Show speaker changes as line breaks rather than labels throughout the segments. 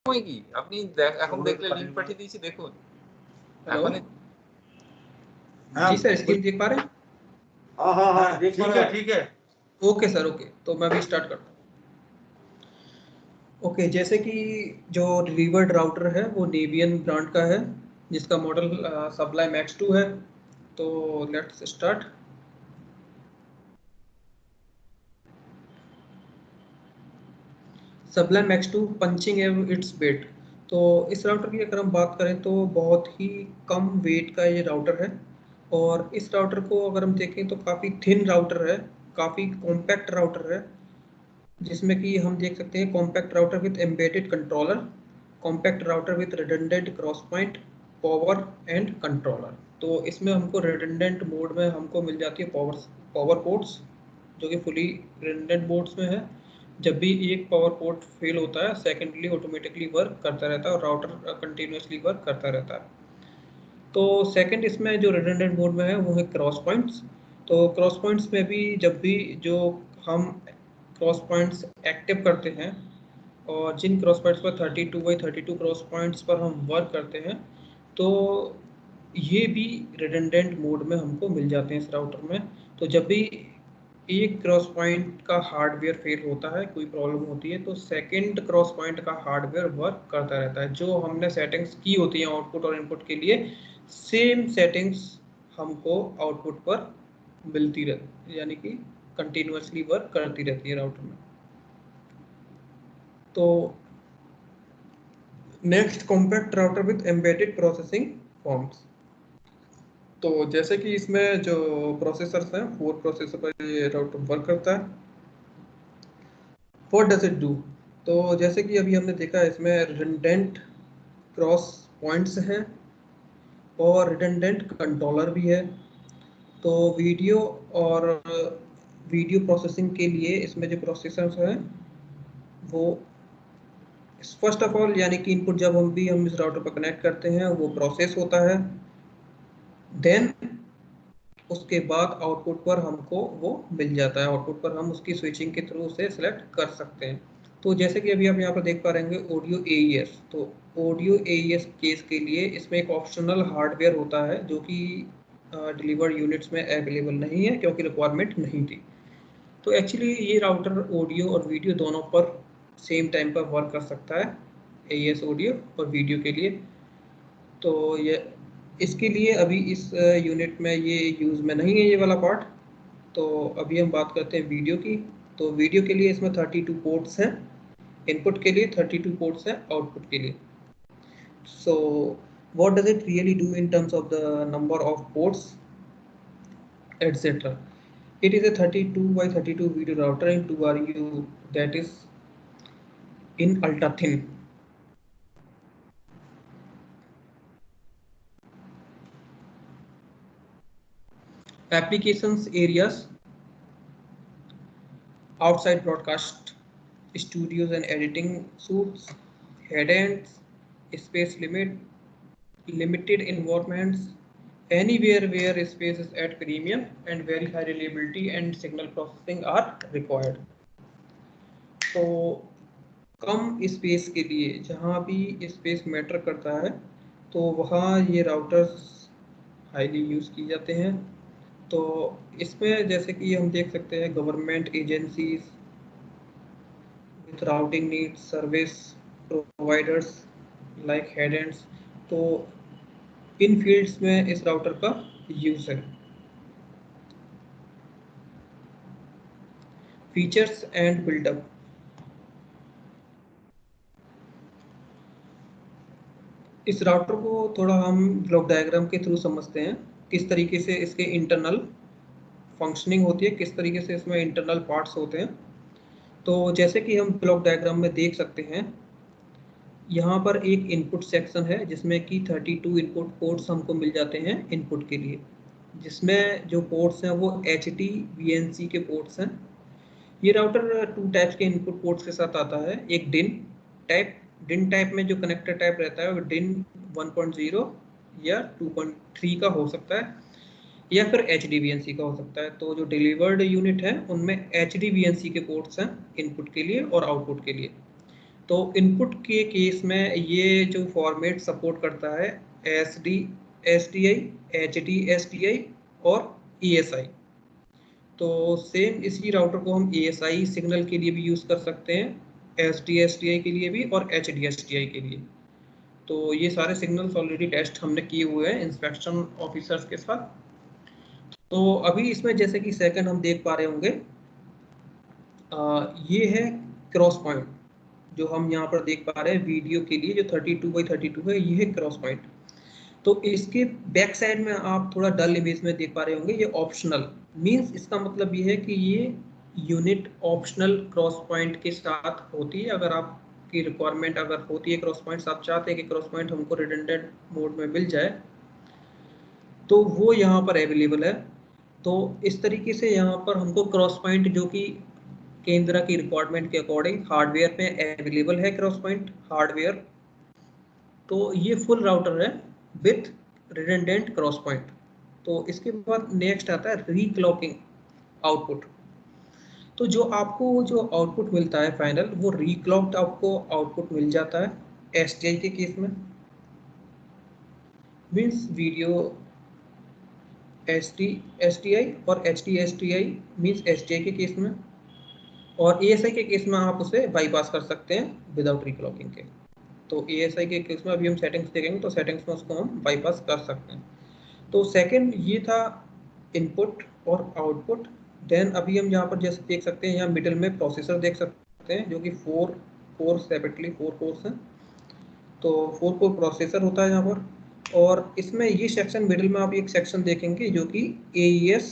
সময় কি আপনি এখন দেখলে লিংক পাঠিয়ে দিয়েছি দেখুন এখন
जी सर स्क्रीन देख पा रहे हैं?
हाँ ठीक है
ओके सर ओके, तो मैं अभी स्टार्ट करता हूँ। ओके, जैसे कि जो डिलीवर्ड राउटर है वो नेवियन ब्रांड का है जिसका मॉडल सबलाइम X2 है। तो let's start. Sublime X2 punching एव इट्स वेट। तो इस राउटर की अगर हम बात करें तो बहुत ही कम वेट का ये राउटर है, और इस राउटर को अगर हम देखें तो काफ़ी थिन राउटर है, काफ़ी कॉम्पैक्ट राउटर है, जिसमें कि हम देख सकते हैं compact router with embedded controller, compact router with redundant cross point, power and controller. तो इसमें हमको रिडंडेंट मोड में हमको मिल जाती है पावर पोर्ट्स, जो कि फुली रिडंडेंट मोड्स में है। जब भी एक पावर पोर्ट फेल होता है सेकेंडली ऑटोमेटिकली वर्क करता रहता है और राउटर कंटिन्यूसली वर्क करता रहता है। तो सेकंड इसमें जो रिडंडेंट मोड में है वो है क्रॉस पॉइंट्स। तो क्रॉस पॉइंट्स में भी जब भी जो हम क्रॉस पॉइंट्स एक्टिव करते हैं और जिन क्रॉस पॉइंट्स पर 32x32 क्रॉस पॉइंट्स पर हम वर्क करते हैं, तो ये भी रिडंडेंट मोड में हमको मिल जाते हैं इस राउटर में। तो जब भी एक क्रॉस पॉइंट का हार्डवेयर फेल होता है, कोई प्रॉब्लम होती है, तो सेकंड क्रॉस पॉइंट का हार्डवेयर वर्क करता रहता है। जो हमने सेटिंग्स की होती हैं आउटपुट और इनपुट के लिए, सेम सेटिंग्स हमको आउटपुट पर मिलती रहती, यानी कि कंटिन्यूसली वर्क करती रहती है राउटर में। तो next compact router with embedded processing forms. तो जैसे कि इसमें जो प्रोसेसर्स हैं 4 प्रोसेसर पर ये राउटर वर्क करता है। What does it do? तो जैसे कि अभी हमने देखा इसमें रिडंडेंट क्रॉस पॉइंट्स हैं और रिडंडेंट कंट्रोलर भी है। तो वीडियो प्रोसेसिंग के लिए इसमें जो प्रोसेसर्स हैं वो फर्स्ट ऑफ ऑल, यानी कि इनपुट जब हम इस राउटर पर कनेक्ट करते हैं वो प्रोसेस होता है, देन उसके बाद आउटपुट पर हमको वो मिल जाता है। आउटपुट पर हम उसकी स्विचिंग के थ्रू उसे सेलेक्ट कर सकते हैं। तो जैसे कि अभी आप यहाँ पर देख पा रहे हैं ऑडियो AES। तो ऑडियो AES केस के लिए इसमें एक ऑप्शनल हार्डवेयर होता है जो कि डिलीवर्ड यूनिट्स में अवेलेबल नहीं है क्योंकि रिक्वायरमेंट नहीं थी। तो एक्चुअली ये राउटर ऑडियो और वीडियो दोनों पर सेम टाइम पर वर्क कर सकता है, AES ऑडियो और वीडियो के लिए। तो ये इसके लिए अभी इस यूनिट में ये यूज़ में नहीं है ये वाला पार्ट। तो अभी हम बात करते हैं वीडियो की। तो वीडियो के लिए इसमें 32 पोर्ट्स हैं, इनपुट के लिए 32 पोर्ट्स हैं आउटपुट के लिए। So what does it really do in terms of the number of ports etcetera? It is a 32x32 video router in 2RU that is in ultra thin. Applications areas: outside broadcast studios and editing suites, headends, space limited environments, anywhere where space is at premium and very high reliability and signal processing are required. तो कम space के लिए, जहाँ भी space matter करता है, तो वहाँ ये राउटर्स हाईली यूज़ किए जाते हैं। तो इसमें जैसे कि हम देख सकते हैं government agencies with routing needs, service providers like headends, तो इन फील्ड्स में इस राउटर का यूज़ है। Features and buildup. इस राउटर को थोड़ा हम ब्लॉक डायग्राम के थ्रू समझते हैं, किस तरीके से इसके इंटरनल फंक्शनिंग होती है, किस तरीके से इसमें इंटरनल पार्ट्स होते हैं। तो जैसे कि हम ब्लॉक डायग्राम में देख सकते हैं, यहाँ पर एक इनपुट सेक्शन है जिसमें कि 32 इनपुट पोर्ट्स हमको मिल जाते हैं इनपुट के लिए, जिसमें जो पोर्ट्स हैं वो HT VNC के पोर्ट्स हैं। ये राउटर 2 टाइप्स के इनपुट पोर्ट्स के साथ आता है। एक डिन टाइप में जो कनेक्टर टाइप रहता है वो डिन 1.0 या 2.3 का हो सकता है, या फिर HD VNC का हो सकता है। तो जो डिलीवर्ड यूनिट है उनमें HD VNC के पोर्ट्स हैं इनपुट के लिए और आउटपुट के लिए। तो इनपुट के केस में ये जो फॉर्मेट सपोर्ट करता है SD SDI, HD SDI और ESI। तो सेम इसी राउटर को हम ESI सिग्नल के लिए भी यूज़ कर सकते हैं, SD SDI के लिए भी और HD SDI के लिए। तो ये सारे सिग्नल्स ऑलरेडी टेस्ट हमने किए हुए हैं इंस्पेक्शन ऑफिसर्स के साथ। तो अभी इसमें जैसे कि सेकंड हम देख पा रहे होंगे, ये है क्रॉस पॉइंट जो हम यहाँ पर देख पा रहे हैं वीडियो के लिए, जो 32x32 है, ये है क्रॉस पॉइंट। तो इसके बैक साइड में आप थोड़ा डल इमेज में देख पा रहे होंगे, ये ऑप्शनल मींस इसका मतलब ये है कि ये यूनिट ऑप्शनल क्रॉस पॉइंट के साथ होती है। अगर आपकी रिक्वायरमेंट अगर होती है क्रॉस पॉइंट्स, आप चाहते हैं कि क्रॉस पॉइंट हमको रिडंडेंट मोड में मिल जाए, तो वो यहाँ पर अवेलेबल है। तो इस तरीके से यहाँ पर हमको क्रॉस पॉइंट जो कि केंद्र की रिक्वायरमेंट के अकॉर्डिंग हार्डवेयर पे अवेलेबल है क्रॉस पॉइंट हार्डवेयर। तो ये फुल राउटर है विथ रिडंडेंट क्रॉस पॉइंट। तो इसके बाद नेक्स्ट आता है रीक्लॉकिंग आउटपुट। तो जो आपको जो आउटपुट मिलता है फाइनल, वो रीक्लॉक्ड आपको आउटपुट मिल जाता है एसटीआई के केस में, मीन्स वीडियो एसटीआई और एचडी एसटीआई मीन्स एसटीआई के केस में, और एएसआई के केस में आप उसे बाईपास कर सकते हैं विदाउट रीक्लॉकिंग के। तो एएसआई के केस में अभी हम सेटिंग्स देखेंगे, तो सेटिंग्स में उसको हम बाईपास कर सकते हैं। तो सेकंड ये था इनपुट और आउटपुट। देन अभी हम यहाँ पर जैसे देख सकते हैं, यहाँ मिडिल में प्रोसेसर देख सकते हैं जो कि 4 कोर सेपरेटली 4 कोर्स हैं। तो 4 कोर प्रोसेसर होता है यहाँ पर, और इसमें ये सेक्शन मिडिल में आप एक सेक्शन देखेंगे जो कि AES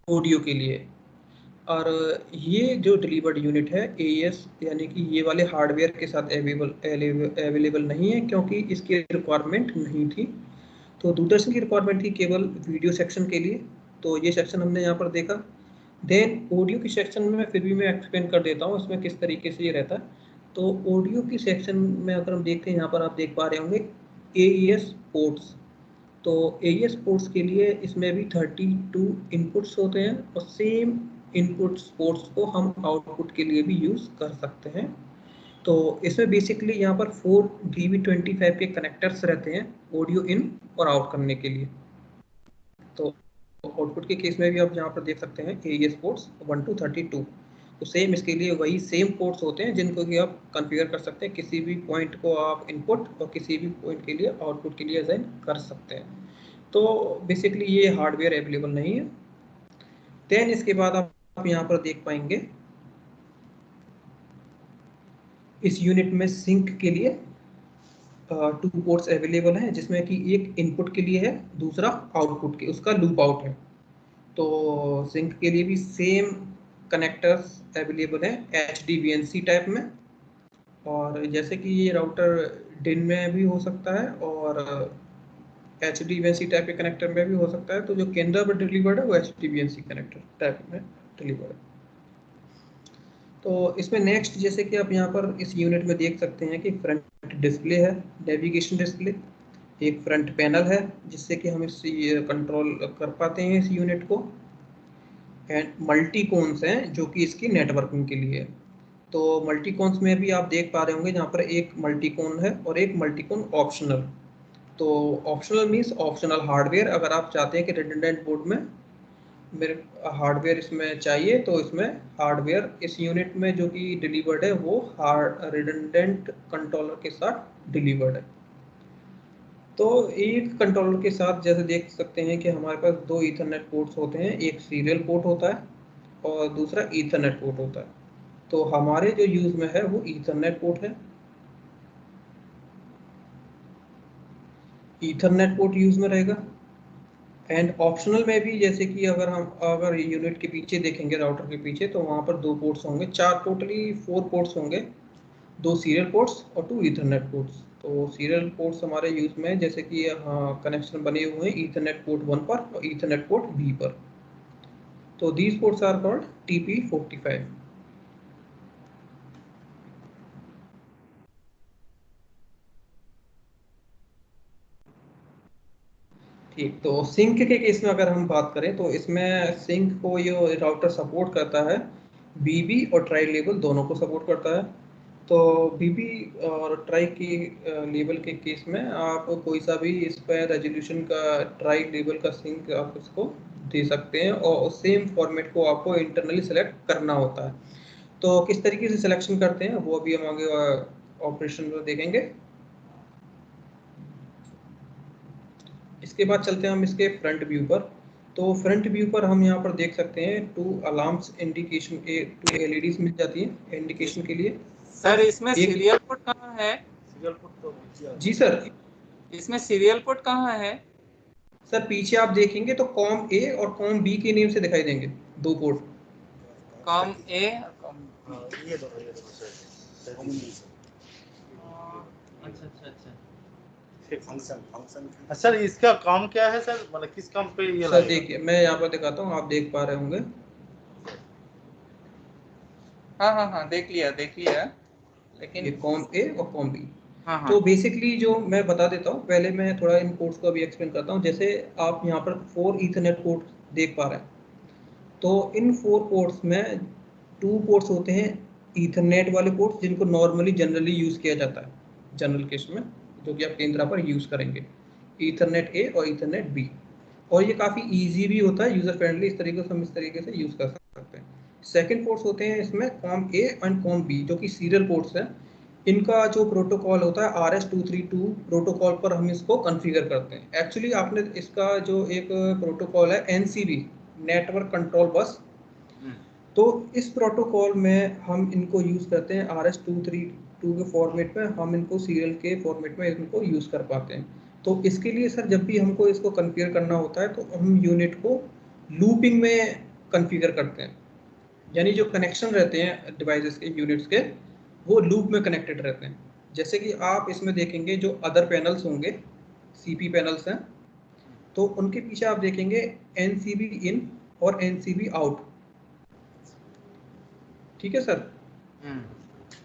ऑडियो के लिए। और ये जो डिलीवर्ड यूनिट है AES यानी कि ये वाले हार्डवेयर के साथ अवेलेबल नहीं है, क्योंकि इसकी रिक्वायरमेंट नहीं थी। तो दूरदर्शन की रिक्वायरमेंट थी केवल वीडियो सेक्शन के लिए। तो ये सेक्शन हमने यहाँ पर देखा। देन ऑडियो की सेक्शन में फिर भी मैं एक्सप्लेन कर देता हूँ इसमें किस तरीके से ये रहता है। तो ऑडियो की सेक्शन में अगर हम देखते हैं, यहाँ पर आप देख पा रहे होंगे AES पोर्ट्स। तो AES पोर्ट्स के लिए इसमें भी 32 इनपुट्स होते हैं, और सेम इनपुट पोर्ट्स को हम आउटपुट के लिए भी यूज़ कर सकते हैं। तो इसमें बेसिकली यहाँ पर 4 DB25 के कनेक्टर्स रहते हैं ऑडियो इन और आउट करने के लिए। तो आउटपुट के केस में भी आप यहाँ पर देख सकते हैं AES पोर्ट्स 1 to 32। तो सेम इसके लिए वही सेम पोर्ट्स होते हैं जिनको कि आप कॉन्फ़िगर कर सकते हैं, किसी भी पॉइंट को आप इनपुट और किसी भी पॉइंट के लिए आउटपुट के लिए असाइन कर सकते हैं। तो बेसिकली ये हार्डवेयर अवेलेबल नहीं है। देन इसके बाद आप यहाँ पर देख पाएंगे इस यूनिट में सिंक के लिए 2 पोर्ट्स अवेलेबल हैं, जिसमें कि एक इनपुट के लिए है, दूसरा आउटपुट के, उसका लूप आउट है। तो सिंक के लिए भी सेम कनेक्टर्स अवेलेबल हैं HDVNC टाइप में, और जैसे कि ये राउटर डिन में भी हो सकता है और HDVNC टाइप के कनेक्टर में भी हो सकता है। तो जो केंद्र पर डिलीवर्ड है वो HDVNC कनेक्टर टाइप में डिलीवर्ड है। तो इसमें नेक्स्ट जैसे कि आप यहाँ पर इस यूनिट में देख सकते हैं कि फ्रंट डिस्प्ले है, नेविगेशन डिस्प्ले, एक फ्रंट पैनल है जिससे कि हम इस कंट्रोल कर पाते हैं इस यूनिट को, एंड मल्टी कॉन्स हैं जो कि इसकी नेटवर्किंग के लिए। तो मल्टी कॉन्स में भी आप देख पा रहे होंगे जहाँ पर एक मल्टी कॉन है और एक मल्टी कॉन ऑप्शनल। तो ऑप्शनल मीन्स ऑप्शनल हार्डवेयर, अगर आप चाहते हैं कि रिडंडेंट बोर्ड में मेरे हार्डवेयर इसमें चाहिए, तो इसमें हार्डवेयर इस यूनिट में जो कि डिलीवर्ड है वो रिडंडेंट कंट्रोलर के साथ डिलीवर्ड है। तो एक कंट्रोलर के साथ जैसे देख सकते हैं कि हमारे पास 2 ईथरनेट पोर्ट्स होते हैं, एक सीरियल पोर्ट होता है और दूसरा ईथरनेट पोर्ट होता है। तो हमारे जो यूज में है वो ईथरनेट पोर्ट है, ईथरनेट पोर्ट यूज में रहेगा। एंड ऑप्शनल में भी जैसे कि अगर यूनिट के पीछे देखेंगे, राउटर के पीछे, तो वहाँ पर 2 पोर्ट्स होंगे, 4 टोटली 4 पोर्ट्स होंगे, 2 सीरियल पोर्ट्स और 2 ईथरनेट पोर्ट्स। तो सीरियल पोर्ट्स हमारे यूज में जैसे कि कनेक्शन बने हुए हैं ईथरनेट पोर्ट 1 पर और ईथरनेट पोर्ट B पर। तो these ports are called TP45। ठीक, तो सिंक के केस में अगर हम बात करें तो इसमें सिंक को ये राउटर सपोर्ट करता है, BB और ट्राई लेवल दोनों को सपोर्ट करता है। तो बीबी और ट्राई की लेवल के केस में आप कोई सा भी इस पर रेजोल्यूशन का ट्राई लेवल का सिंक आप इसको दे सकते हैं और सेम फॉर्मेट को आपको इंटरनली सेलेक्ट करना होता है। तो किस तरीके से सिलेक्शन करते हैं वो अभी हम आगे ऑपरेशन में देखेंगे। इसके बाद चलते हैं हम इसके फ्रंट व्यू पर। तो फ्रंट व्यू पर हम यहाँ पर देख सकते हैं 2 अलार्म्स इंडिकेशन 2 LEDs मिल जाती है इंडिकेशन के लिए।
सर इसमें सीरियल पोर्ट कहाँ है?
सीरियल पोर्ट तो
जी सर,
इसमें सीरियल पोर्ट कहाँ है?
सर पीछे आप देखेंगे तो कॉम ए और कॉम बी के नेम से दिखाई देंगे 2 पोर्ट।
कॉम ए
ये दो सर।
अच्छा अच्छा अच्छा
फंक्शन सर इसका काम क्या है सर, मतलब किस काम पे ये
सर देखिए मैं यहाँ पर दिखाता हूँ, आप देख पा रहे होंगे।
हाँ देख लिया लेकिन
ये कॉम ए और कॉम बी।
हाँ
तो बेसिकली जो मैं बता देता हूँ, पहले मैं थोड़ा इन पोर्ट्स को अभी एक्सप्लेन करता हूँ। जैसे आप यहाँ पर 4 ईथरनेट पोर्ट देख पा रहे हैं, तो इन 4 पोर्ट्स में 2 पोर्ट्स होते हैं ईथरनेट वाले पोर्ट्स जिनको नॉर्मली जनरली यूज़ किया जाता है जनरल केस में, जो कि आप केंद्रा पर यूज़ करेंगे, ईथरनेट ए और ईथरनेट बी। और ये काफ़ी ईजी भी होता है, यूज़र फ्रेंडली, इस तरीके से हम इस तरीके से यूज़ कर सकते हैं। सेकेंड पोर्ट्स होते हैं इसमें COM A and COM B, जो कि सीरियल पोर्ट्स हैं। इनका जो प्रोटोकॉल होता है RS-232 प्रोटोकॉल पर हम इसको कॉन्फ़िगर करते हैं। एक्चुअली आपने इसका जो एक प्रोटोकॉल है NCB, नेटवर्क कंट्रोल बस, तो इस प्रोटोकॉल में हम इनको यूज़ करते हैं RS-232 के फॉर्मेट में, हम इनको सीरियल के फॉर्मेट में इनको यूज़ कर पाते हैं। तो इसके लिए सर जब भी हमको इसको कॉन्फ़िगर करना होता है तो हम यूनिट को लूपिंग में कॉन्फ़िगर करते हैं, यानी जो कनेक्शन रहते हैं डिवाइसेस के यूनिट्स के वो लूप में कनेक्टेड रहते हैं। जैसे कि आप इसमें देखेंगे जो अदर पैनल्स होंगे, CP पैनल्स हैं, तो उनके पीछे आप देखेंगे NCB इन और NCB आउट। ठीक है सर?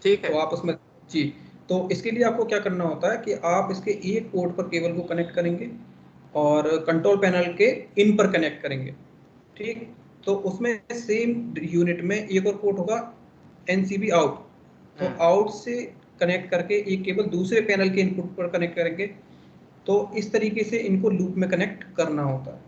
ठीक है।
तो आप उसमें जी, तो इसके लिए आपको क्या करना होता है कि आप इसके एक पोर्ट पर केबल को कनेक्ट करेंगे और कंट्रोल पैनल के इन पर कनेक्ट करेंगे। ठीक, तो उसमें सेम यूनिट में एक और पोर्ट होगा NCB आउट, तो आउट से कनेक्ट करके एक केबल दूसरे पैनल के इनपुट पर कनेक्ट करेंगे। तो इस तरीके से इनको लूप में कनेक्ट करना होता है।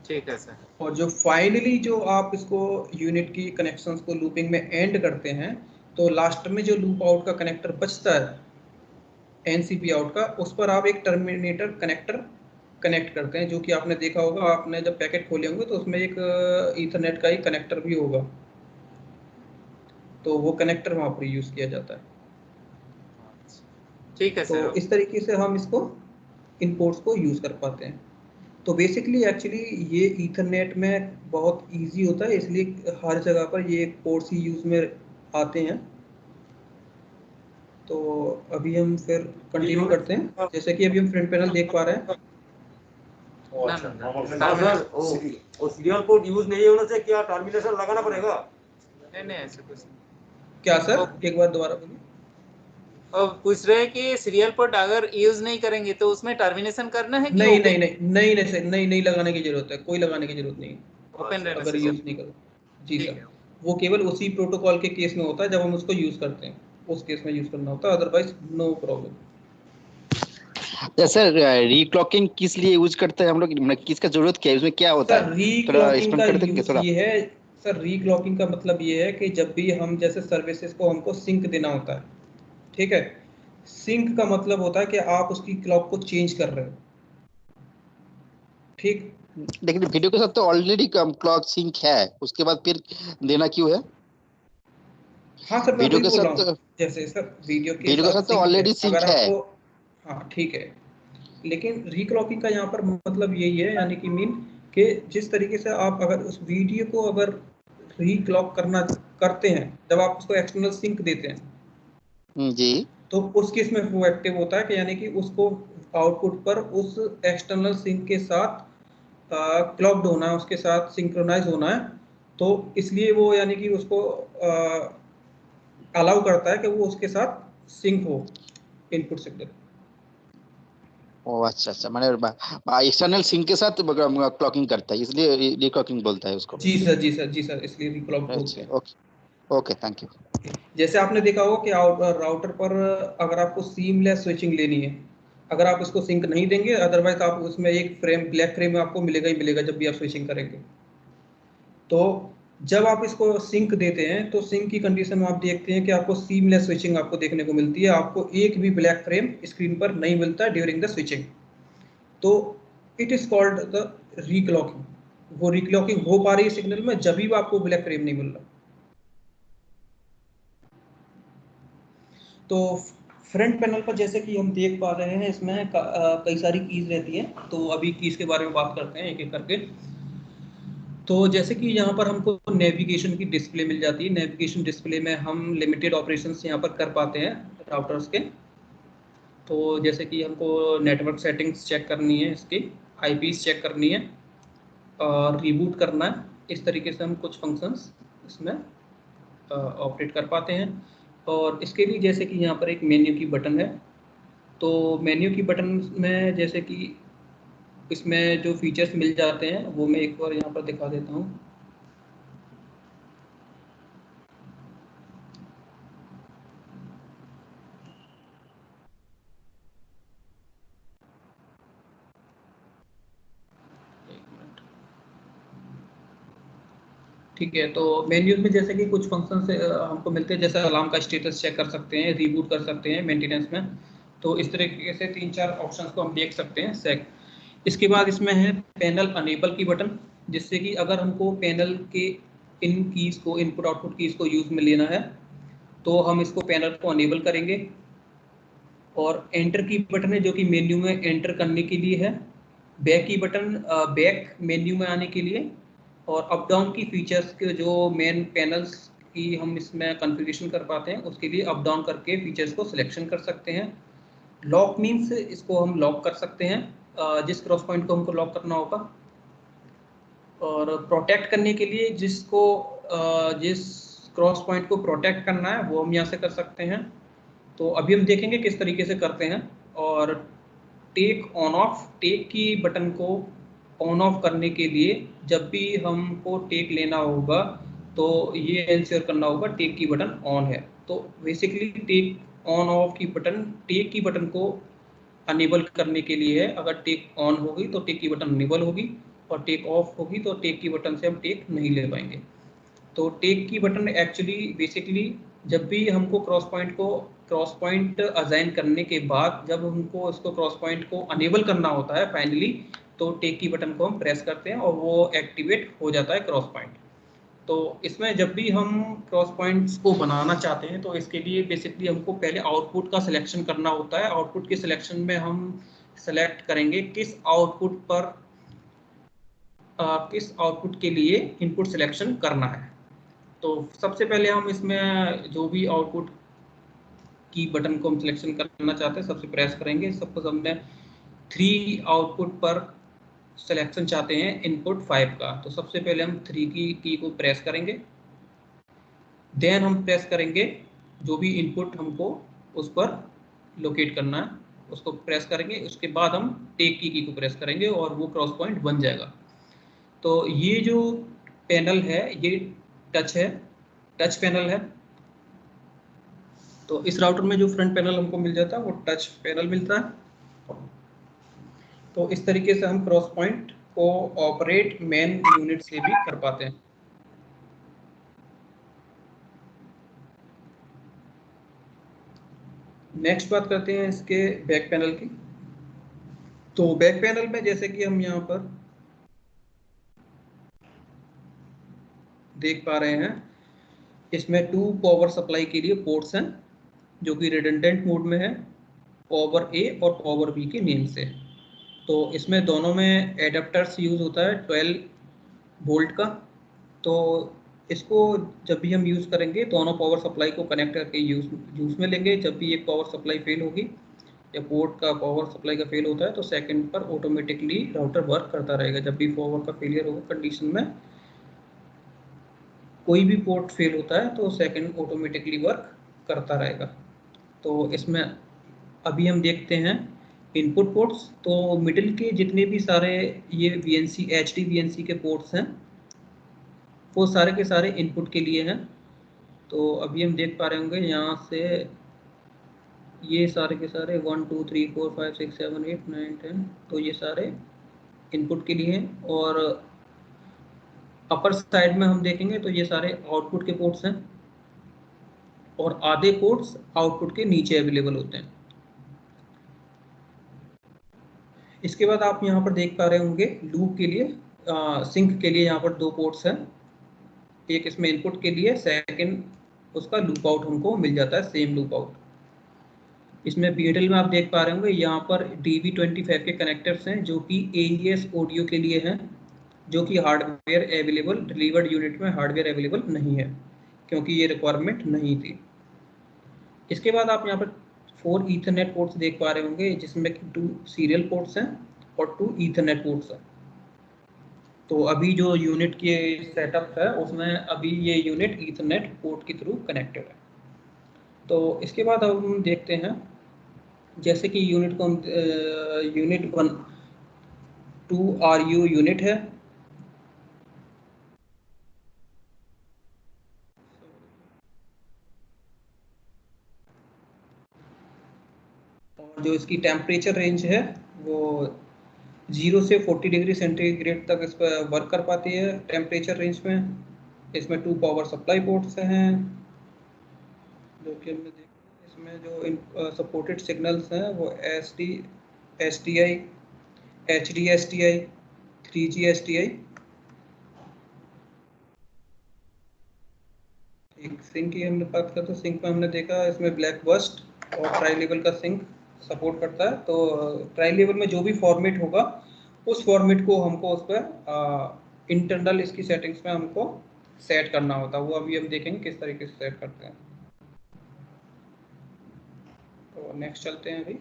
ठीक है सर। और
जो फाइनली जो आप इसको यूनिट की कनेक्शंस को लूपिंग में एंड करते हैं, तो लास्ट में जो लूप आउट का कनेक्टर बचता है NCB आउट का, उस पर आप एक टर्मिनेटर कनेक्टर कनेक्ट करते हैं, जो कि आपने देखा होगा, आपने जब पैकेट खोले होंगे तो उसमें एक ईथरनेट का ही कनेक्टर भी होगा, तो वो कनेक्टर वहाँ पर यूज़ किया जाता है।
ठीक है सर।
तो इस तरीके से हम इसको इन पोर्ट्स को यूज़ कर पाते हैं। तो बेसिकली एक्चुअली ये ईथरनेट में बहुत इजी होता है, इसलिए हर जगह पर ये पोर्ट्स ही यूज़ में आते हैं। तो अभी हम फिर कंटिन्यू करते हैं, जैसे कि अभी हम फ्रंट पैनल देख पा रहे हैं।
सर सीरियल पोर्ट यूज नहीं होने से क्या टर्मिनेशन लगाना पड़ेगा?
नहीं ऐसे कुछ
क्या सर, एक बार दोबारा बोलिए।
और पूछ रहे हैं कि सीरियल पोर्ट अगर यूज नहीं करेंगे तो उसमें टर्मिनेशन करना है?
नहीं सर, नहीं लगाने की जरूरत है, कोई लगाने की जरूरत नहीं है
ओपन रहना
अगर यूज नहीं करो। जी सर, वो केवल उसी प्रोटोकॉल के केस में होता है जब हम उसको यूज करते हैं, उस केस में यूज करना होता है, अदरवाइज नो प्रॉब्लम।
सर रीक्लॉकिंग किस लिए यूज करते हैं हम लोग, मतलब किसका जरूरत क्या है, उसमें क्या होता है?
रीक्लॉकिंग का यूज ये है सर, रीक्लॉकिंग का मतलब ये है कि जब भी हम जैसे सर्विसेज को हमको सिंक देना होता है, ठीक है, सिंक का मतलब होता है कि आप उसकी क्लॉक को चेंज कर रहे हो। ठीक,
लेकिन वीडियो के साथ तो ऑलरेडी क्लॉक सिंक है, उसके बाद फिर देना क्यों है?
हाँ सर, मैं
वीडियो
वही
के
बोल रहा
साथ
हूँ, जैसे सर वीडियो के साथ
तो ऑलरेडी सिंक
अगर
है।
आपको, हाँ ठीक है, लेकिन रिक्लॉकिंग का यहाँ पर मतलब यही है, यानी कि मीन कि जिस तरीके से आप अगर उस वीडियो को अगर रिक्लॉक करते हैं, जब आप उसको एक्सटर्नल सिंक देते हैं
जी,
तो उस केस में वो एक्टिव होता है कि यानी कि उसको आउटपुट पर उस एक्सटर्नल सिंक के साथ क्लॉक्ड होना है, उसके साथ सिंक्रोनाइज होना है। तो इसलिए वो यानी कि उसको अलाउ करता है कि वो उसके साथ सिंक हो इनपुट सिग्नल।
ओ अच्छा, मैंने एक्सटर्नल सिंक के साथ क्लॉकिंग करता है, इसलिए रिक्लॉकिंग बोलता है उसको।
जी सर, इसलिए रिक्लॉक बोलते हैं।
Okay, thank you.
जैसे आपने देखा होगा कि राउटर पर अगर आपको सीमलेस स्विचिंग लेनी है, अगर आप इसको सिंक नहीं देंगे, अदरवाइज आप उसमें एक फ्रेम, ब्लैक फ्रेम आपको मिलेगा ही मिलेगा जब भी आप स्विचिंग करेंगे। तो जब आप इसको सिंक देते हैं तो सिंक की कंडीशन में आप देखते हैं कि आपको सीमलेस स्विचिंग आपको देखने को मिलती है, आपको एक भी ब्लैक फ्रेम स्क्रीन पर नहीं मिलता ड्यूरिंग द स्विचिंग। तो इट इज कॉल्ड द रिक्लॉकिंग। वो रिक्लॉकिंग हो पा रही है सिग्नल में जब भी आपको ब्लैक फ्रेम नहीं मिल रहा। तो फ्रंट पैनल पर जैसे कि हम देख पा रहे हैं, इसमें कई सारी कीज रहती हैं। तो अभी कीज के बारे में बात करते हैं एक एक करके। तो जैसे कि यहाँ पर हमको नेविगेशन की डिस्प्ले मिल जाती है। नेविगेशन डिस्प्ले में हम लिमिटेड ऑपरेशंस यहाँ पर कर पाते हैं राउटर्स के। तो जैसे कि हमको नेटवर्क सेटिंग्स चेक करनी है, इसकी आईपीस चेक करनी है और रिबूट करना है। इस तरीके से हम कुछ फंक्शंस इसमें ऑपरेट कर पाते हैं। और इसके लिए जैसे कि यहाँ पर एक मेन्यू की बटन है। तो मेन्यू की बटन में जैसे कि इसमें जो फीचर्स मिल जाते हैं वो मैं एक बार यहाँ पर दिखा देता हूँ। ठीक है, तो मेन्यूज में जैसे कि कुछ फंक्शन से हमको मिलते हैं, जैसे अलार्म का स्टेटस चेक कर सकते हैं, रीबूट कर सकते हैं मेंटेनेंस में। तो इस तरीके से 3-4 ऑप्शंस को हम देख सकते हैं सेक। इसके बाद इसमें है पैनल अनेबल की बटन, जिससे कि अगर हमको पैनल के इन कीज को, इनपुट आउटपुट कीज को यूज में लेना है तो हम इसको पैनल को अनेबल करेंगे। और एंटर की बटन है जो कि मेन्यू में एंटर करने के लिए है। बैक की बटन बैक मेन्यू में आने के लिए। और अप डाउन की फीचर्स के जो मेन पैनल्स की हम इसमें कॉन्फ़िगरेशन कर पाते हैं उसके लिए अप डाउन करके फीचर्स को सिलेक्शन कर सकते हैं। लॉक मीन्स इसको हम लॉक कर सकते हैं जिस क्रॉस पॉइंट को हमको लॉक करना होगा। और प्रोटेक्ट करने के लिए जिस क्रॉस पॉइंट को प्रोटेक्ट करना है वो हम यहाँ से कर सकते हैं। तो अभी हम देखेंगे किस तरीके से करते हैं। और टेक ऑन ऑफ, टेक की बटन को ऑन ऑफ करने के लिए जब भी हमको टेक लेना होगा तो ये इंश्योर करना होगा टेक की बटन ऑन है। तो बेसिकली टेक ऑन ऑफ की बटन टेक की बटन को अनेबल करने के लिए है। अगर टेक ऑन होगी तो टेक की बटन अनेबल होगी, और टेक ऑफ होगी तो टेक की बटन से हम टेक नहीं ले पाएंगे। तो टेक की बटन एक्चुअली बेसिकली जब भी हमको क्रॉस पॉइंट असाइन करने के बाद जब हमको इसको क्रॉस पॉइंट को अनेबल करना होता है फाइनली, तो टेक की बटन को हम प्रेस करते हैं और वो एक्टिवेट हो जाता है क्रॉस पॉइंट। तो इसमें जब भी हम क्रॉस पॉइंट्स को बनाना चाहते हैं तो इसके लिए बेसिकली हमको पहले आउटपुट का सिलेक्शन करना होता है। आउटपुट के सिलेक्शन में हम सेलेक्ट करेंगे किस आउटपुट के लिए इनपुट सिलेक्शन करना है। तो सबसे पहले हम इसमें जो भी आउटपुट की बटन को हम सिलेक्शन करना चाहते हैं सबसे प्रेस करेंगे। सपोज हमने 3 आउटपुट पर सिलेक्शन चाहते हैं इनपुट 5 का, तो सबसे पहले हम 3 की को प्रेस करेंगे। देन हम प्रेस करेंगे जो भी इनपुट हमको उस पर लोकेट करना है उसको प्रेस करेंगे। उसके बाद हम टेक की को प्रेस करेंगे और वो क्रॉस पॉइंट बन जाएगा। तो ये जो पैनल है ये टच पैनल है। तो इस राउटर में जो फ्रंट पैनल हमको मिल जाता है वो टच पैनल मिलता है। तो इस तरीके से हम क्रॉस पॉइंट को ऑपरेट मेन यूनिट से भी कर पाते हैं। नेक्स्ट बात करते हैं इसके बैक पैनल की। तो बैक पैनल में जैसे कि हम यहाँ पर देख पा रहे हैं, इसमें 2 पावर सप्लाई के लिए पोर्ट्स हैं जो कि रिडंडेंट मोड में है, पावर ए और पावर बी के नेम से। तो इसमें दोनों में एडाप्टर्स यूज होता है 12 वोल्ट का। तो इसको जब भी हम यूज़ करेंगे दोनों पावर सप्लाई को कनेक्ट करके यूज़ में लेंगे। जब भी एक पावर सप्लाई फेल होगी या पोर्ट का पावर सप्लाई का फेल होता है तो सेकंड पर ऑटोमेटिकली राउटर वर्क करता रहेगा। जब भी पावर का फेलियर होगा कंडीशन में, कोई भी पोर्ट फेल होता है तो सेकंड ऑटोमेटिकली वर्क करता रहेगा। तो इसमें अभी हम देखते हैं इनपुट पोर्ट्स। तो मिडिल के जितने भी सारे ये VNC HD VNC के पोर्ट्स हैं वो सारे के सारे इनपुट के लिए हैं। तो अभी हम देख पा रहे होंगे यहाँ से ये सारे के सारे 1 2 3 4 5 6 7 8 9 10, तो ये सारे इनपुट के लिए हैं। और अपर साइड में हम देखेंगे तो ये सारे आउटपुट के पोर्ट्स हैं, और आधे पोर्ट्स आउटपुट के नीचे अवेलेबल होते हैं। इसके बाद आप यहाँ पर देख पा रहे होंगे लूप के लिए, सिंक के लिए यहाँ पर 2 पोर्ट्स हैं, एक इसमें इनपुट के लिए, सेकंड उसका लूप आउट हमको मिल जाता है, सेम लूप आउट। इसमें BTL में आप देख पा रहे होंगे यहाँ पर DV25 के कनेक्टर्स हैं जो कि AES ऑडियो के लिए हैं, जो कि हार्डवेयर अवेलेबल डिलीवर्ड यूनिट में हार्डवेयर अवेलेबल नहीं है क्योंकि ये रिक्वायरमेंट नहीं थी। इसके बाद आप यहाँ पर 4 ईथरनेट पोर्ट्स देख पा रहे होंगे जिसमें 2 सीरियल पोर्ट्स हैं और 2 ईथरनेट पोर्ट्स हैं। तो अभी जो यूनिट के सेटअप है उसमें अभी ये यूनिट ईथरनेट पोर्ट के थ्रू कनेक्टेड है। तो इसके बाद अब हम देखते हैं जैसे कि यूनिट को यूनिट 1 2 RU यूनिट है, और जो इसकी टेम्परेचर रेंज है वो 0 से 40 डिग्री सेंटीग्रेड तक इस पर वर्क कर पाती है टेम्परेचर रेंज में। इसमें 2 पावर सप्लाई पोर्ट्स हैं जो कि हमने देखा। इसमें जो सपोर्टेड सिग्नल्स हैं वो SDI, HDSDI, 3G SDI। एक सिंक की हमने बात करते हैं, सिंक में हमने देखा इसमें ब्लैक बस्ट और ट्राई लेवल का सिंक सपोर्ट करता है। तो ट्राई लेवल में जो भी फॉर्मेट होगा उस फॉर्मेट को हमको उस पर इंटरनल इसकी सेटिंग्स में हमको सेट करना होता है, वो अभी हम देखेंगे किस तरीके से सेट करते हैं। तो नेक्स्ट चलते हैं अभी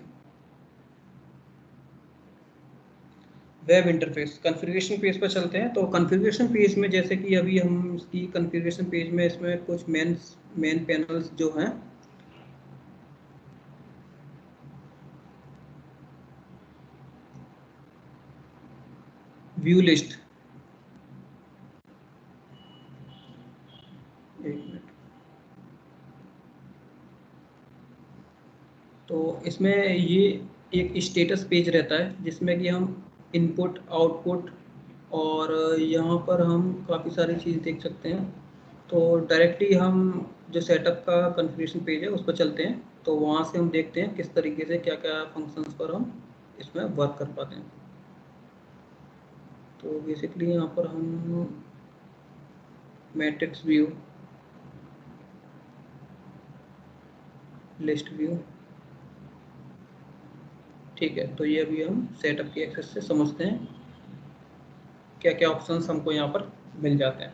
वेब इंटरफेस कॉन्फ़िगरेशन पेज पर चलते हैं। तो कॉन्फ़िगरेशन पेज में जैसे कि अभी हम इसकी कॉन्फ़िगरेशन पेज में इसमें कुछ मेन पैनल्स जो हैं व्यू लिस्ट, एक मिनट, तो इसमें ये एक स्टेटस पेज रहता है जिसमें कि हम इनपुट आउटपुट और यहाँ पर हम काफ़ी सारी चीज़ देख सकते हैं। तो डायरेक्टली हम जो सेटअप का कॉन्फ़िगरेशन पेज है उस पर चलते हैं, तो वहाँ से हम देखते हैं किस तरीके से क्या क्या फंक्शंस पर हम इसमें वर्क कर पाते हैं। तो बेसिकली यहाँ पर हम मैट्रिक्स व्यू, लिस्ट व्यू, ठीक है, तो ये अभी हम सेटअप की एक्सेस से समझते हैं क्या क्या ऑप्शंस हमको यहाँ पर मिल जाते हैं।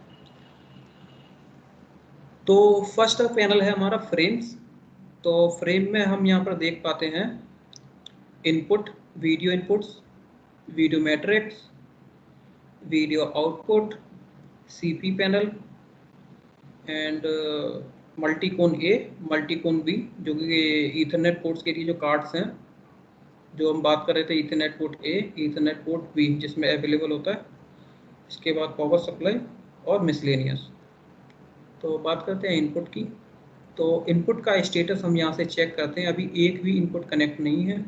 तो फर्स्ट पैनल है हमारा फ्रेम्स। तो फ्रेम में हम यहाँ पर देख पाते हैं input, video inputs, video matrix, video output, CP panel and multicon A, multicon B, जो कि ईथरनेट पोर्ट्स के लिए जो कार्ड्स हैं जो हम बात कर रहे थे, Ethernet port A, Ethernet port B जिसमें अवेलेबल होता है। इसके बाद पावर सप्लाई और मिसलेनियस। तो बात करते हैं इनपुट की। तो इनपुट का स्टेटस हम यहाँ से चेक करते हैं, अभी एक भी इनपुट कनेक्ट नहीं है,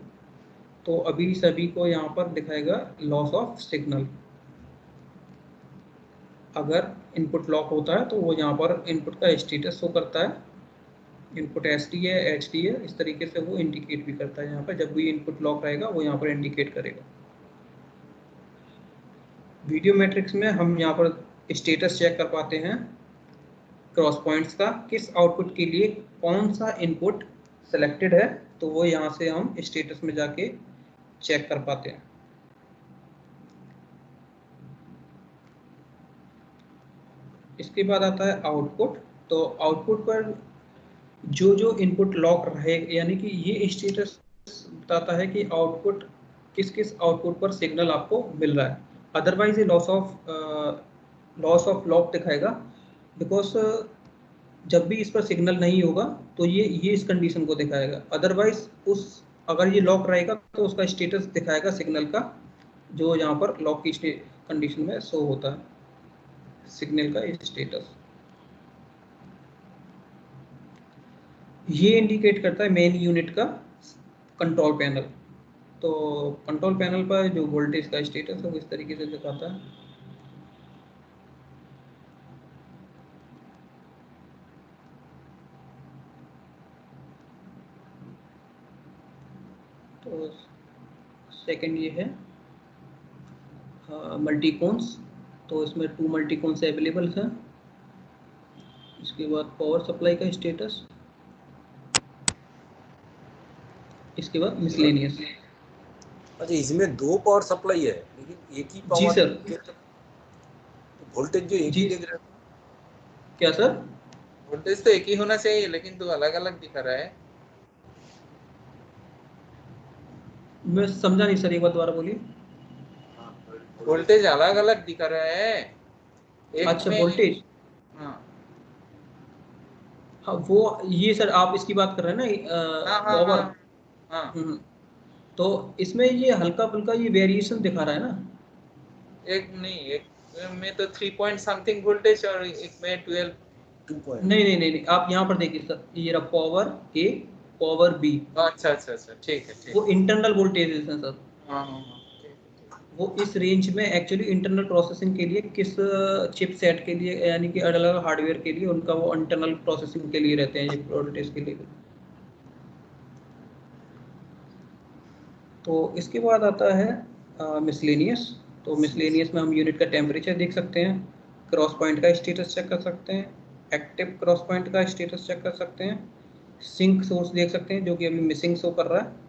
तो अभी सभी को यहाँ पर दिखाएगा लॉस ऑफ सिग्नल। अगर इनपुट लॉक होता है तो वो यहाँ पर इनपुट का स्टेटस शो करता है, इनपुट SD है, HD है, इस तरीके से वो इंडिकेट भी करता है। यहाँ पर जब भी इनपुट लॉक रहेगा वो यहाँ पर इंडिकेट करेगा। वीडियो मैट्रिक्स में हम यहाँ पर स्टेटस चेक कर पाते हैं क्रॉस पॉइंट्स का, किस आउटपुट के लिए कौन सा इनपुट सेलेक्टेड है, तो वो यहाँ से हम स्टेटस में जाके चेक कर पाते हैं। इसके बाद आता है आउटपुट। तो आउटपुट पर जो इनपुट लॉक रहे, यानी कि ये स्टेटस बताता है कि आउटपुट किस आउटपुट पर सिग्नल आपको मिल रहा है। अदरवाइज ये लॉस ऑफ लॉक दिखाएगा, बिकॉज जब भी इस पर सिग्नल नहीं होगा तो ये इस कंडीशन को दिखाएगा। अदरवाइज अगर ये लॉक रहेगा तो उसका स्टेटस दिखाएगा सिग्नल का, जो यहाँ पर लॉक की कंडीशन में शो होता है सिग्नल का स्टेटस। ये इंडिकेट करता है मेन यूनिट का कंट्रोल पैनल। तो कंट्रोल पैनल पर जो वोल्टेज का स्टेटस है वो इस तरीके से दिखाता है। तो सेकंड ये है मल्टी कोन्स। तो इसमें 2 मल्टी कोन्स अवेलेबल हैं। इसके बाद पावर सप्लाई का स्टेटस, इसके बाद मिसलेनियस।
अच्छा, इसमें 2 पावर सप्लाई है लेकिन एक ही
जी
पावर
सर।
वोल्टेज जो एक
जी
ही देख रहे हैं।
क्या सर?
वोल्टेज तो एक ही होना चाहिए लेकिन तो अलग अलग दिखा रहा है।
मैं समझा नहीं सर, एक बार दोबारा बोलिए।
वोल्टेज अलग अलग दिखा रहा है एक
अच्छा
में।
वोल्टेज,
हाँ
हाँ वो ये सर आप इसकी बात कर रहे हैं ना
हाँ हाँ
पावर।
हाँ हाँ।
तो इसमें ये हल्का फुल्का ये वेरिएशन दिखा रहा है ना।
एक नहीं, एक में तो 3 पॉइंट समथिंग वोल्टेज और एक में 12।
2 पॉइंट।
नहीं, आप यहाँ पर देखिए सर, ये रहा पावर ए, पावर बी,
अच्छा अच्छा अच्छा, ठीक है ठीक
वो
है।
इंटरनल वोल्टेजेस हैं सर।
हाँ हाँ हाँ, ठीक है ठीक है।
वो इस रेंज में एक्चुअली इंटरनल प्रोसेसिंग के लिए किस चिप सेट के लिए, यानी कि अलग अलग हार्डवेयर के लिए उनका वो इंटरनल प्रोसेसिंग के लिए रहते हैं ये वोल्टेज के लिए। तो इसके बाद आता है मिसलेनियस। तो मिसलेनियस में हम यूनिट का टेम्परेचर देख सकते हैं, क्रॉस पॉइंट का स्टेटस चेक कर सकते हैं, एक्टिव क्रॉस पॉइंट का स्टेटस चेक कर सकते हैं, सिंक सोर्स देख सकते हैं जो कि अभी मिसिंग शो कर रहा है।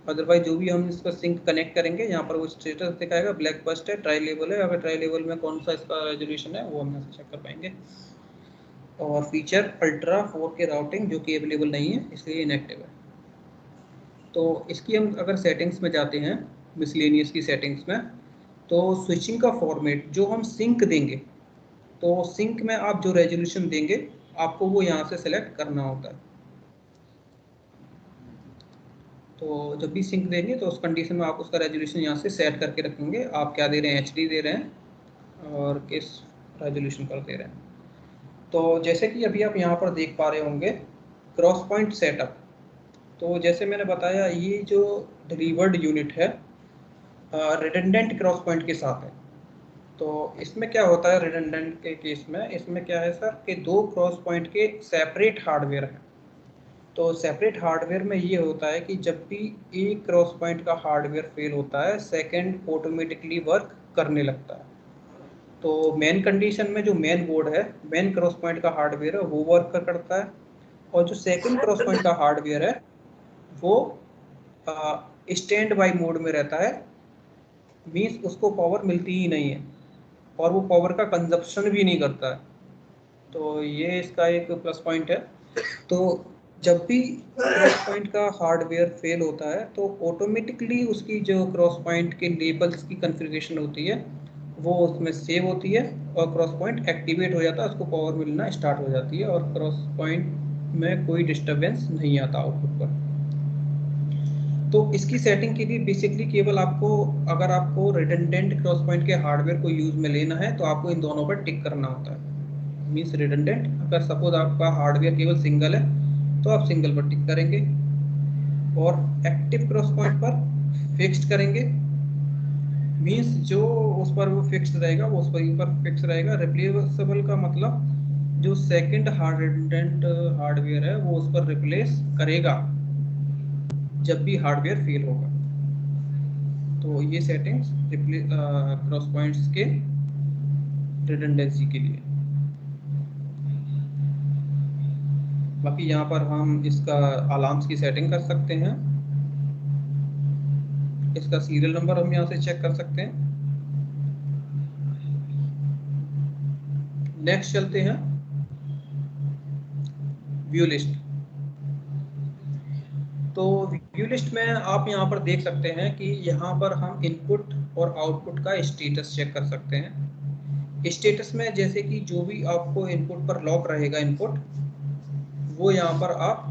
अदरवाइज जो भी हम इसका सिंक कनेक्ट करेंगे यहाँ पर वो स्टेटस दिखाएगा, ब्लैक बस्ट है, ट्राई लेवल है, अगर ट्राई लेवल में कौन सा इसका रेजोल्यूशन है वो हम यहाँ से चेक कर पाएंगे। और फीचर अल्ट्रा 4K राउटिंग जो कि अवेलेबल नहीं है इसलिए इनएक्टिव है। तो इसकी हम अगर सेटिंग्स में जाते हैं, मिसलेनियस की सेटिंग्स में, तो स्विचिंग का फॉर्मेट जो हम सिंक देंगे, तो सिंक में आप जो रेजोल्यूशन देंगे आपको वो यहाँ से सेलेक्ट करना होता है। तो जब भी सिंक देंगे तो उस कंडीशन में आप उसका रेजोल्यूशन यहाँ से सेट करके रखेंगे, आप क्या दे रहे हैं, HD दे रहे हैं और किस रेजोल्यूशन पर दे रहे हैं। तो जैसे कि अभी आप यहाँ पर देख पा रहे होंगे क्रॉस पॉइंट सेटअप। तो जैसे मैंने बताया ये जो डिलीवर्ड यूनिट है रिडंडेंट क्रॉस पॉइंट के साथ है। तो इसमें क्या होता है रिडंडेंट के केस में, इसमें क्या है सर कि 2 क्रॉस पॉइंट के सेपरेट हार्डवेयर हैं। तो सेपरेट हार्डवेयर में ये होता है कि जब भी एक क्रॉस पॉइंट का हार्डवेयर फेल होता है सेकंड ऑटोमेटिकली वर्क करने लगता है। तो मेन कंडीशन में जो मेन बोर्ड है, मेन क्रॉस पॉइंट का हार्डवेयर है वो वर्क करता है, और जो सेकंड क्रॉस पॉइंट का हार्डवेयर है वो स्टैंड बाई मोड में रहता है, मीन्स उसको पावर मिलती ही नहीं है और वो पावर का कंजप्शन भी नहीं करता है। तो ये इसका एक प्लस पॉइंट है। तो जब भी क्रॉस पॉइंट का हार्डवेयर फेल होता है तो ऑटोमेटिकली उसकी जो क्रॉस पॉइंट के लेबल्स की कॉन्फ़िगरेशन होती है वो उसमें सेव होती है और क्रॉस पॉइंट एक्टिवेट हो जाता है, उसको पावर मिलना स्टार्ट हो जाती है और क्रॉस पॉइंट में कोई डिस्टर्बेंस नहीं आता आउटपुट पर। तो इसकी सेटिंग के लिए बेसिकली केवल आपको, अगर आपको रिडंडेंट क्रॉस पॉइंट के हार्डवेयर को यूज में लेना है तो आपको इन दोनों पर टिक करना होता है। मीन्स रिडंडेंट, अगर सपोज आपका हार्डवेयर केवल सिंगल है तो आप सिंगल पर टिक करेंगे, और एक्टिव क्रॉस पॉइंट पर फिक्स्ड करेंगे, मीन्स जो उस पर वो फिक्स्ड रहेगा वो उस पर फिक्स रहेगा। रिप्लेसेबल का मतलब जो सेकंड रिडंडेंट हार्डवेयर है वो उस पर रिप्लेस करेगा जब भी हार्डवेयर फेल होगा। तो ये सेटिंग्स क्रॉस पॉइंट्स के रिडंडेंसी के लिए। बाकी यहाँ पर हम इसका अलार्म्स की सेटिंग कर सकते हैं, इसका सीरियल नंबर हम यहाँ से चेक कर सकते हैं। नेक्स्ट चलते हैं व्यू लिस्ट। तो व्यू लिस्ट में आप यहाँ पर देख सकते हैं कि यहाँ पर हम इनपुट और आउटपुट का स्टेटस चेक कर सकते हैं। स्टेटस में जैसे कि जो भी आपको इनपुट पर लॉक रहेगा इनपुट, वो यहाँ पर आप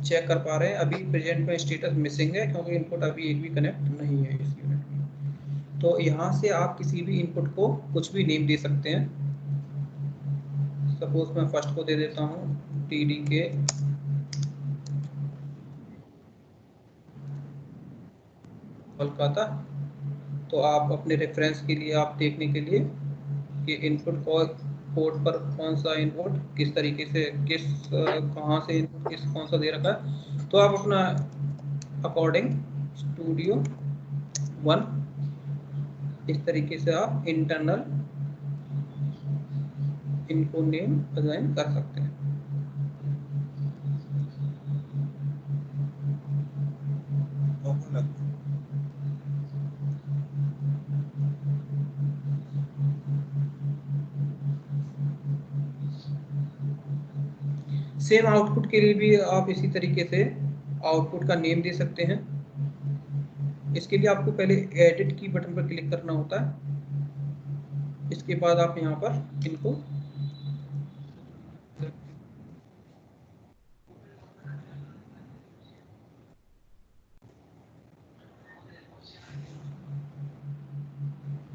चेक कर पा रहे हैं। अभी प्रेजेंट में स्टेटस मिसिंग है क्योंकि इनपुट अभी एक भी कनेक्ट नहीं है इस यूनिट में। तो यहाँ से आप किसी भी इनपुट को कुछ भी नेम दे सकते हैं। सपोज मैं फर्स्ट को दे देता हूँ TDK बल्क आता। तो आप अपने रेफरेंस के लिए, आप देखने के लिए कि इनपुट पोर्ट पर कौन सा इनपुट किस तरीके से, कहाँ से इनपुट कौन सा दे रखा है, तो आप अपना अकॉर्डिंग स्टूडियो 1 इस तरीके से आप इंटरनल इनको नेम असाइन कर सकते हैं। सेम आउटपुट के लिए भी आप इसी तरीके से आउटपुट का नेम दे सकते हैं। इसके लिए आपको पहले एडिट की बटन पर क्लिक करना होता है। इसके बाद आप यहाँ पर इनको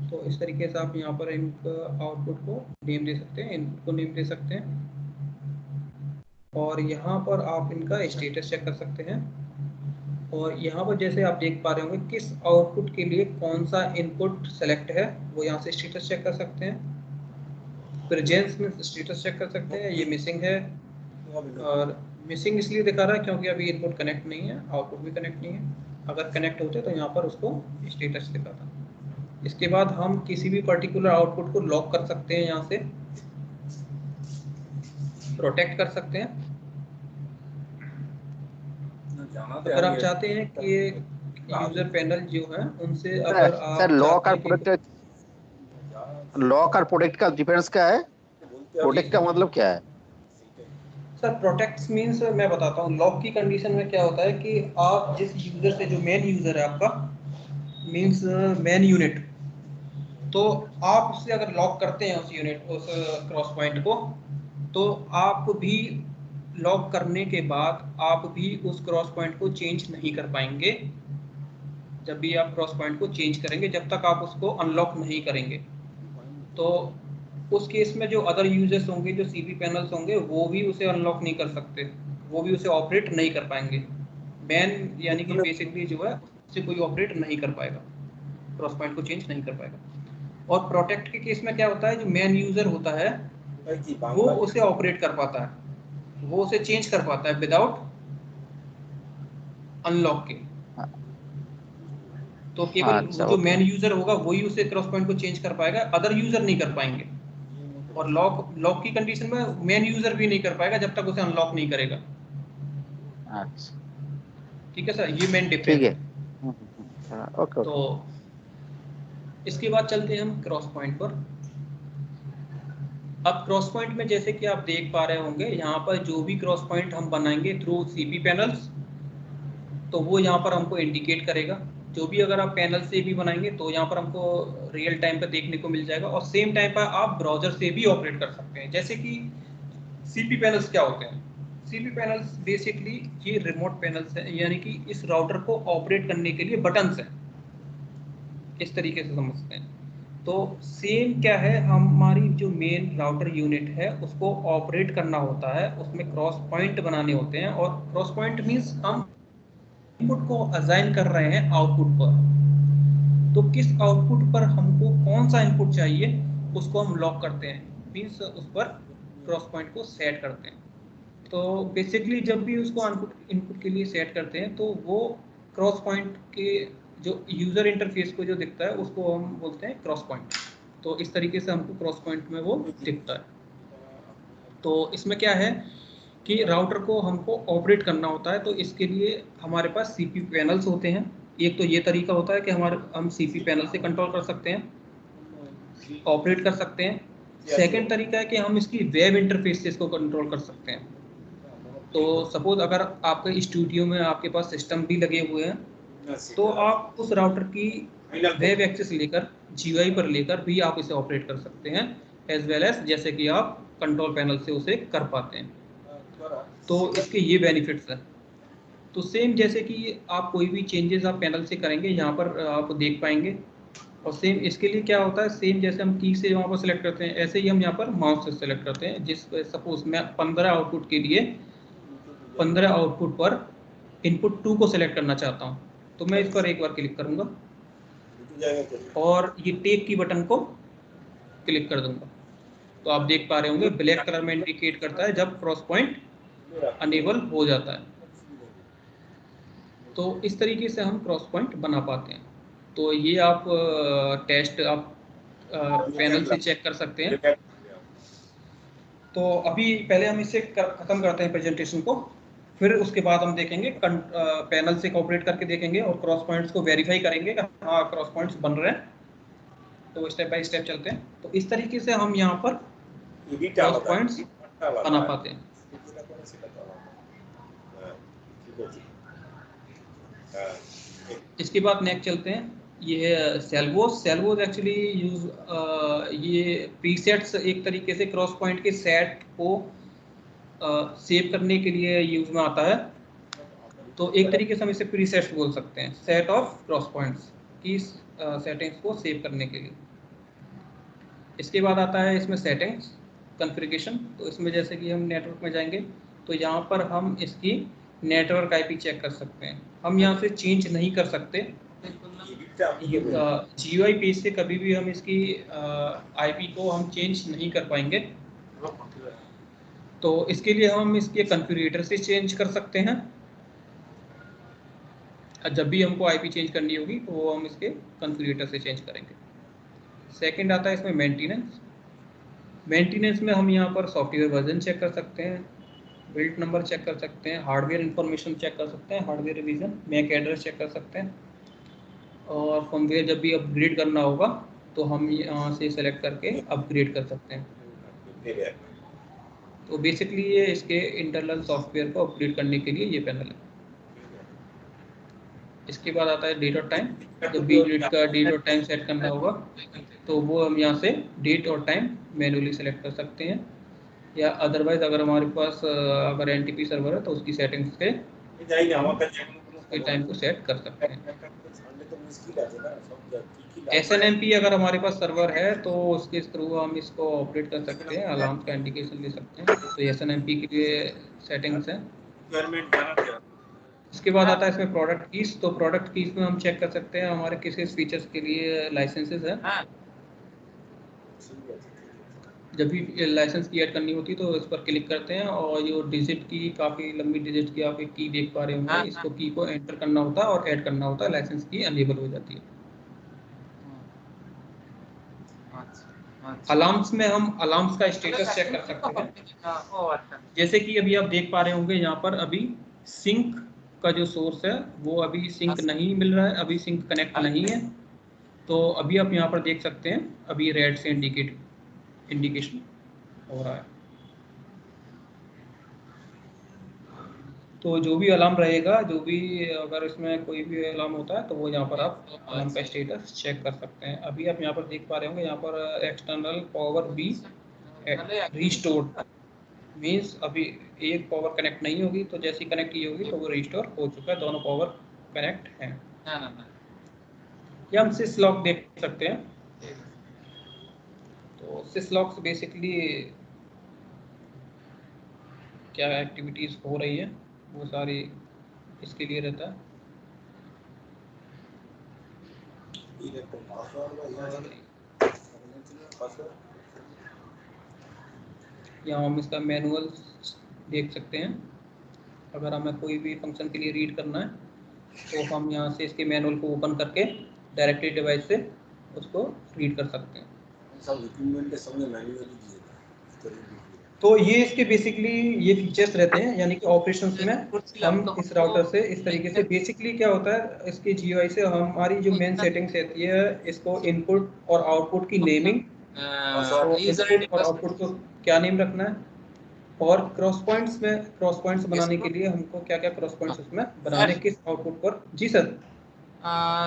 तो इस तरीके से आप यहाँ पर इनका आउटपुट को नेम दे सकते हैं, इनपुट को नेम दे सकते हैं, और यहाँ पर आप इनका स्टेटस चेक कर सकते हैं। और यहाँ पर जैसे आप देख पा रहे होंगे किस आउटपुट के लिए कौन सा इनपुट सेलेक्ट है, वो यहाँ से स्टेटस चेक कर सकते हैं। प्रेजेंस में स्टेटस चेक कर सकते हैं, ये मिसिंग है, और मिसिंग इसलिए दिखा रहा है क्योंकि अभी इनपुट कनेक्ट नहीं है, आउटपुट भी कनेक्ट नहीं है। अगर कनेक्ट होते तो यहाँ पर उसको स्टेटस दिखाता। इसके बाद हम किसी भी पर्टिकुलर आउटपुट को लॉक कर सकते हैं, यहाँ से प्रोटेक्ट कर सकते हैं। अगर आप चाहते हैं कि यूजर पैनल जो है उनसे अगर आप
सर लॉक और प्रोटेक्ट का डिफरेंस क्या है? प्रोटेक्ट का मतलब क्या है?
सर प्रोटेक्ट मींस मैं बताता हूँ। लॉक की कंडीशन में क्या होता है कि आप जिस यूजर से, जो मेन यूजर है आपका, मींस मेन यूनिट, तो आप उससे अगर लॉक करते हैं उस यूनिट, उस क्रॉस पॉइंट को, तो आप भी लॉक करने के बाद आप भी उस क्रॉस पॉइंट को चेंज नहीं कर पाएंगे। जब भी आप क्रॉस पॉइंट को चेंज करेंगे, जब तक आप उसको अनलॉक नहीं करेंगे, तो उस केस में जो अदर यूजर्स होंगे, जो सीपी पैनल्स होंगे, वो भी उसे अनलॉक नहीं कर सकते, वो भी उसे ऑपरेट नहीं कर पाएंगे। मैन यानी कि बेसिकली जो है उससे कोई ऑपरेट नहीं कर पाएगा, क्रॉस पॉइंट को चेंज नहीं कर पाएगा। और प्रोटेक्ट के केस में क्या होता है, जो मेन यूजर होता है वो उसे ऑपरेट कर पाता है, वो उसे चेंज कर पाता है विदाउट अनलॉक के। तो केवल जो मेन यूजर होगा वही उसे क्रॉस पॉइंट को चेंज कर पाएगा, अदर यूजर नहीं कर पाएंगे। और लॉक की कंडीशन में मेन यूजर भी नहीं कर पाएगा जब तक उसे अनलॉक नहीं करेगा।
अच्छा
ठीक है सर, ये मेन डिफरेंस है।
ओके।
तो इसके बाद चलते हैं हम क्रॉस पॉइंट पर। अब क्रॉस पॉइंट में जैसे कि आप देख पा रहे होंगे, यहाँ पर जो भी क्रॉस पॉइंट हम बनाएंगे थ्रू सीपी पैनल्स, तो वो यहाँ पर हमको इंडिकेट करेगा। जो भी अगर आप पैनल से भी बनाएंगे तो यहाँ पर हमको रियल टाइम पे देखने को मिल जाएगा, और सेम टाइम पर आप ब्राउजर से भी ऑपरेट कर सकते हैं। जैसे कि सीपी पैनल्स क्या होते हैं? सीपी पैनल्स बेसिकली ये रिमोट पैनल्स हैं, यानी कि इस राउटर को ऑपरेट करने के लिए बटन्स हैं, इस तरीके से समझते हैं। तो सेम क्या है, हमारी जो मेन राउटर यूनिट है उसको ऑपरेट करना होता है, उसमें क्रॉस पॉइंट बनाने होते हैं। और क्रॉस पॉइंट मीन्स हम इनपुट को असाइन कर रहे हैं आउटपुट पर, तो किस आउटपुट पर हमको कौन सा इनपुट चाहिए उसको हम लॉक करते हैं, मीन्स उस पर क्रॉस पॉइंट को सेट करते हैं। तो बेसिकली जब भी उसको इनपुट के लिए सेट करते हैं तो वो क्रॉस पॉइंट के जो यूजर इंटरफेस को जो दिखता है उसको हम बोलते हैं क्रॉस पॉइंट। तो इस तरीके से हमको क्रॉस पॉइंट में वो दिखता है। तो इसमें क्या है कि राउटर को हमको ऑपरेट करना होता है, तो इसके लिए हमारे पास सीपी पैनल्स होते हैं। एक तो ये तरीका होता है कि हम सीपी पैनल से कंट्रोल कर सकते हैं, ऑपरेट कर सकते हैं। सेकंड तरीका है कि हम इसकी वेब इंटरफेस से इसको कंट्रोल कर सकते हैं। तो सपोज अगर आपके स्टूडियो में आपके पास सिस्टम भी लगे हुए हैं, तो आप उस राउटर की वेब एक्सेस लेकर, जीयूआई पर लेकर भी आप इसे ऑपरेट कर सकते हैं, एज वेल एज जैसे कि आप कंट्रोल पैनल से उसे कर पाते हैं। तो इसके ये बेनिफिट्स हैं। तो सेम जैसे कि आप कोई भी चेंजेस आप पैनल से करेंगे, यहाँ पर आप देख पाएंगे। और सेम इसके लिए क्या होता है, सेम जैसे हम की से वहाँ पर सेलेक्ट करते हैं, ऐसे ही हम यहाँ पर माउस से सेलेक्ट करते हैं। जिस सपोज मैं 15 आउटपुट के लिए 15 आउटपुट पर इनपुट 2 को सेलेक्ट करना चाहता हूँ, तो मैं इस पर एक बार क्लिक करूंगा और ये टेक की बटन को क्लिक कर दूंगा। तो आप देख पा रहे होंगे ब्लैक कलर में इंडिकेट करता है जब क्रॉस पॉइंट अनेबल हो जाता है। तो इस तरीके से हम क्रॉस पॉइंट बना पाते हैं। तो ये आप टेस्ट आप पैनल से चेक कर सकते हैं। तो अभी पहले हम इसे खत्म करते हैं प्रेजेंटेशन को, फिर उसके बाद हम देखेंगे पैनल से कोऑपरेट करके देखेंगे और क्रॉस पॉइंट्स को वेरीफाई करेंगे कि हाँ क्रॉस पॉइंट्स बन रहे हैं। तो स्टेप बाय स्टेप चलते हैं। तो इस तरीके से हम यहाँ पर क्रॉस पॉइंट्स बना पाते हैं। इसके बाद नेक्स्ट चलते हैं, ये है सेल्वोस। सेल्वोस एक्चुअली यूज ये प्रीसेट्स एक तरीके से क्रॉस पॉइंट के सेट को सेव करने के लिए यूज में आता है। तो एक तरीके से हम इसे प्रीसेट्स बोल सकते हैं, सेट ऑफ क्रॉस पॉइंट्स की सेटिंग्स को सेव करने के लिए। इसके बाद आता है इसमें सेटिंग्स कॉन्फ़िगरेशन। तो इसमें जैसे कि हम नेटवर्क में जाएंगे तो यहाँ पर हम इसकी नेटवर्क आईपी चेक कर सकते हैं। हम यहाँ से चेंज नहीं कर सकते, GUI पेज से कभी भी हम इसकी आईपी को हम चेंज नहीं कर पाएंगे। तो इसके लिए हम इसके कॉन्फ़िगरेटर से चेंज कर सकते हैं। जब भी हमको आईपी चेंज करनी होगी तो वो हम इसके कॉन्फ़िगरेटर से चेंज करेंगे। सेकंड आता है इसमें मेंटेनेंस। मेंटेनेंस में हम यहाँ पर सॉफ्टवेयर वर्जन चेक कर सकते हैं, बिल्ड नंबर चेक कर सकते हैं, हार्डवेयर इंफॉर्मेशन चेक कर सकते हैं, hardware revision, MAC address check कर सकते हैं। और फर्मवेयर जब भी अपग्रेड करना होगा तो हम यहाँ से सेलेक्ट करके अपग्रेड कर सकते हैं। तो बेसिकली ये इसके इंटरनल सॉफ्टवेयर को अपग्रेड करने के लिए ये पैनल है। इसके बाद आता है डेट और टाइम। जब भी ग्रिड का डेट और टाइम सेट करना होगा तो वो हम यहाँ से डेट और टाइम मैन्युअली सेलेक्ट कर सकते हैं, या अदरवाइज अगर हमारे पास अगर एनटीपी सर्वर है तो उसकी सेटिंग्स के टाइम को सेट कर सकते हैं। SNMP अगर हमारे पास सर्वर है तो उसके थ्रू हम इसको ऑपरेट कर सकते हैं, अलार्म का इंडिकेशन ले सकते हैं। तो SNMP के लिए सेटिंग्स है। इसके बाद आता है इसमें प्रोडक्ट कीज। तो प्रोडक्ट कीज में हम चेक कर सकते हैं हमारे किस किस फीचर्स के लिए लाइसेंसेस है। जब भी लाइसेंस की ऐड करनी होती है तो इस पर क्लिक करते हैं और जो डिजिट की काफ़ी लंबी डिजिट की आप एक की देख पा रहे होंगे, इसको की को एंटर करना होता है और ऐड करना होता है, लाइसेंस की अनेबल हो जाती है। अलार्म्स में हम अलार्म्स का स्टेटस चेक कर सकते हैं। जैसे कि अभी आप देख पा रहे होंगे यहाँ पर अभी सिंक का जो सोर्स है वो अभी सिंक नहीं मिल रहा है, अभी सिंक कनेक्ट नहीं है। तो अभी आप यहाँ पर देख सकते हैं अभी रेड से इंडिकेशन हो रहा है। तो जो भी अलार्म रहेगा, जो भी अगर इसमें कोई भी अलार्म होता है तो वो यहाँ पर आप अलार्म का स्टेटस चेक कर सकते हैं। अभी आप यहाँ पर देख पा रहे होंगे यहाँ पर external power be restored means अभी एक पावर कनेक्ट नहीं होगी, तो जैसी कनेक्ट की होगी तो वो रिस्टोर हो चुका है, दोनों पावर कनेक्ट हैं। या हम सिसलॉक देख सकते हैं। तो सिसलॉक बेसिकली क्या एक्टिविटीज़ हो रही है वो सारी इसके लिए रहता है। यहाँ हम इसका मैनुअल देख सकते हैं। अगर हमें कोई भी फंक्शन के लिए रीड करना है तो हम यहाँ से इसके मैनुअल को ओपन करके डायरेक्टली डिवाइस से उसको रीड कर सकते हैं। तो ये इसके बेसिकली ये फीचर्स रहते हैं, यानी कि ऑपरेशंस में हम इस राउटर से इस तरीके से बेसिकली क्या होता है इसके GUI से हमारी जो मेन सेटिंग्स रहती है इसको इनपुट और आउटपुट की नेमिंग, इनपुट और आउटपुट को क्या नेम रखना है, और क्रॉस पॉइंट्स बनाने के लिए हमको क्या क्या क्रॉस पॉइंट्स उसमें बनाने, किस आउटपुट पर। जी सर।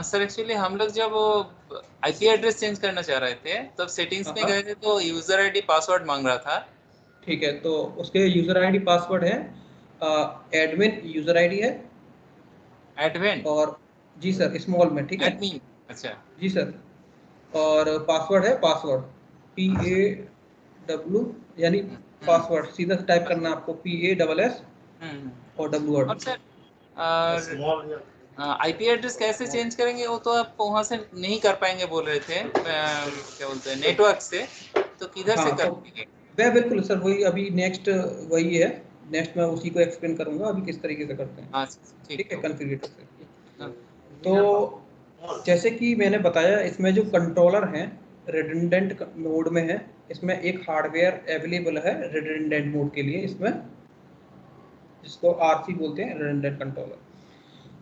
सर एक्चुअली हम लोग जब आईपी एड्रेस चेंज करना चाह रहे थे तब सेटिंग्स में गए थे तो यूजर आईडी पासवर्ड मांग रहा था।
ठीक है, तो उसके यूजर आईडी पासवर्ड है, एडमिन यूजर आईडी है,
एडमिन
और जी सर स्मॉल में, ठीक है
एडमिन। अच्छा
जी सर। और पासवर्ड है पासवर्ड PAW, यानी पासवर्ड सीधा टाइप करना आपको PASS और WORD।
और सर आईपी एड्रेस कैसे चेंज करेंगे, वो तो आप वहाँ से नहीं कर पाएंगे बोल रहे थे, क्या बोलते हैं, नेटवर्क से, तो किधर से
हाँ,
कर
तो
पाएंगे?
वह बिल्कुल सर, वही अभी नेक्स्ट वही है, नेक्स्ट मैं उसी को एक्सप्लेन करूंगा अभी किस तरीके से करते हैं।
हाँ ठीक
ठीक है,
है।
कॉन्फ़िगरेटर से।
हाँ,
तो जैसे कि मैंने बताया, इसमें जो कंट्रोलर हैं रिडंडेंट मोड में है, इसमें एक हार्डवेयर अवेलेबल है रिडंडेंट मोड के लिए, इसमें जिसको आरसी बोलते हैं, रिडंडेंट कंट्रोलर।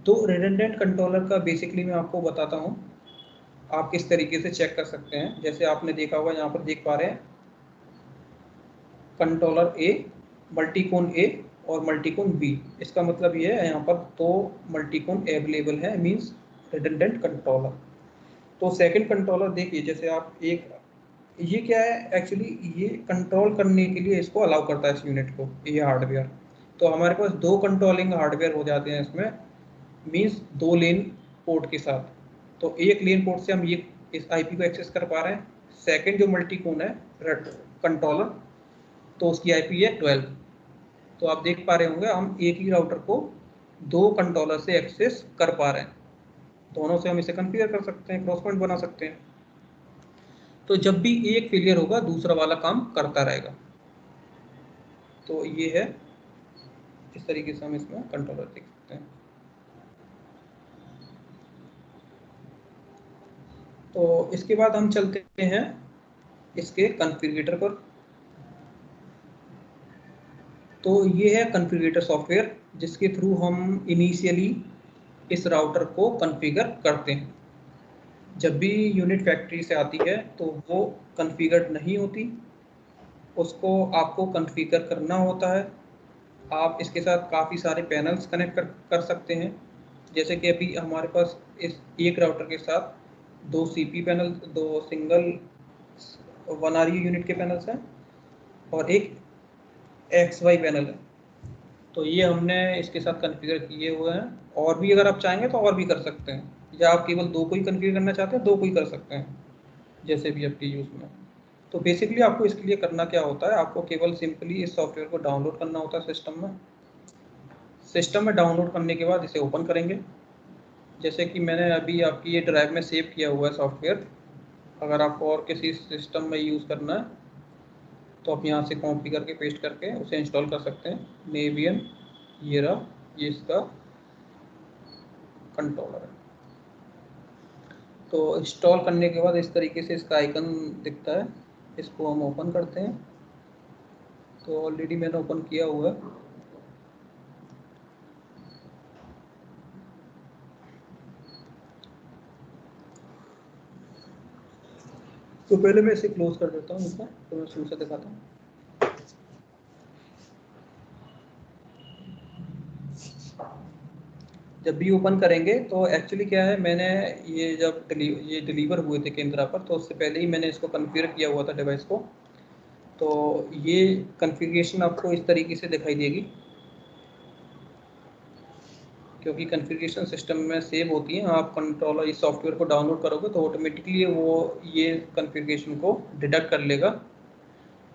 तो रिडंडेंट कंट्रोलर का बेसिकली मैं आपको बताता हूँ, आप किस तरीके से चेक कर सकते हैं। जैसे आपने देखा होगा, यहाँ पर देख पा रहे हैं कंट्रोलर ए, मल्टीकोन ए और मल्टीकोन बी। इसका मतलब ये है यहाँ पर दो मल्टीकोन अवेलेबल है, मींस रिडंडेंट कंट्रोलर। तो सेकंड कंट्रोलर देखिए, जैसे आप एक, ये क्या है एक्चुअली, ये कंट्रोल करने के लिए इसको अलाउ करता है इस यूनिट को, ये हार्डवेयर। तो हमारे पास दो कंट्रोलिंग हार्डवेयर हो जाते हैं इसमें, मींस दो लेन पोर्ट के साथ। तो एक लेन पोर्ट से हम ये इस आईपी को एक्सेस कर पा रहे हैं। सेकंड जो मल्टीकोन है कंट्रोलर, तो उसकी आईपी है 12। तो आप देख पा रहे होंगे, हम एक ही राउटर को दो कंट्रोलर से एक्सेस कर पा रहे हैं। दोनों से हम इसे कॉन्फ़िगर कर सकते हैं, क्रॉस पॉइंट बना सकते हैं। तो जब भी एक फेलियर होगा, दूसरा वाला काम करता रहेगा। तो ये है, इस तरीके से हम इसमें कंट्रोलर देख सकते हैं। तो इसके बाद हम चलते हैं इसके कॉन्फ़िगरेटर पर। तो ये है कॉन्फ़िगरेटर सॉफ्टवेयर, जिसके थ्रू हम इनिशियली इस राउटर को कॉन्फ़िगर करते हैं। जब भी यूनिट फैक्ट्री से आती है तो वो कॉन्फ़िगर्ड नहीं होती, उसको आपको कॉन्फ़िगर करना होता है। आप इसके साथ काफ़ी सारे पैनल्स कनेक्ट कर सकते हैं। जैसे कि अभी हमारे पास इस एक राउटर के साथ दो सीपी पैनल, दो सिंगल 1 आरयू यूनिट के पैनल्स हैं और एक XY पैनल है। तो ये हमने इसके साथ कॉन्फ़िगर किए हुए हैं। और भी अगर आप चाहेंगे तो और भी कर सकते हैं, या आप केवल दो को ही कॉन्फ़िगर करना चाहते हैं, दो को ही कर सकते हैं, जैसे भी आपके यूज़ में। तो बेसिकली आपको इसके लिए करना क्या होता है, आपको केवल सिंपली इस सॉफ्टवेयर को डाउनलोड करना होता है सिस्टम में। सिस्टम में डाउनलोड करने के बाद इसे ओपन करेंगे। जैसे कि मैंने अभी आपकी ये ड्राइव में सेव किया हुआ है सॉफ्टवेयर। अगर आपको और किसी सिस्टम में यूज़ करना है तो आप यहाँ से कॉपी करके पेस्ट करके उसे इंस्टॉल कर सकते हैं। नेवियन, ये रहा, ये इसका कंट्रोलर है। तो इंस्टॉल करने के बाद इस तरीके से इसका आइकन दिखता है। इसको हम ओपन करते हैं। तो ऑलरेडी मैंने ओपन किया हुआ है। तो पहले मैं इसे क्लोज कर देता हूँ, इसमें तो मैं शुरू से दिखाता हूँ। जब भी ओपन करेंगे तो एक्चुअली क्या है, मैंने ये जब ये डिलीवर हुए थे केंद्रा पर, तो उससे पहले ही मैंने इसको कॉन्फ़िगर किया हुआ था डिवाइस को। तो ये कॉन्फ़िगरेशन आपको इस तरीके से दिखाई देगी, क्योंकि कॉन्फ़िगरेशन सिस्टम में सेव होती है। आप कंट्रोलर इस सॉफ्टवेयर को डाउनलोड करोगे तो ऑटोमेटिकली वो ये कॉन्फ़िगरेशन को डिडक्ट कर लेगा।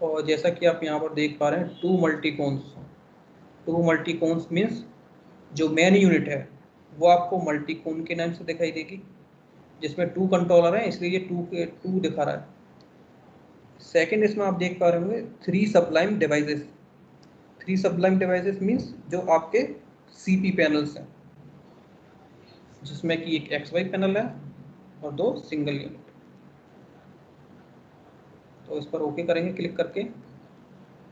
और जैसा कि आप यहाँ पर देख पा रहे हैं, टू मल्टीकोन्स मीन्स जो मेन यूनिट है वो आपको मल्टीकोन के नाम से दिखाई देगी, जिसमें टू कंट्रोलर हैं, इसलिए ये टू दिखा रहा है। सेकंड, इसमें आप देख पा रहे होंगे थ्री सबलाइन डिवाइसेस मीन्स जो आपके सीपी पैनल्स हैं, जिसमें कि एक XY पैनल है और दो सिंगल यूनिट। तो इस पर ओके करेंगे क्लिक करके।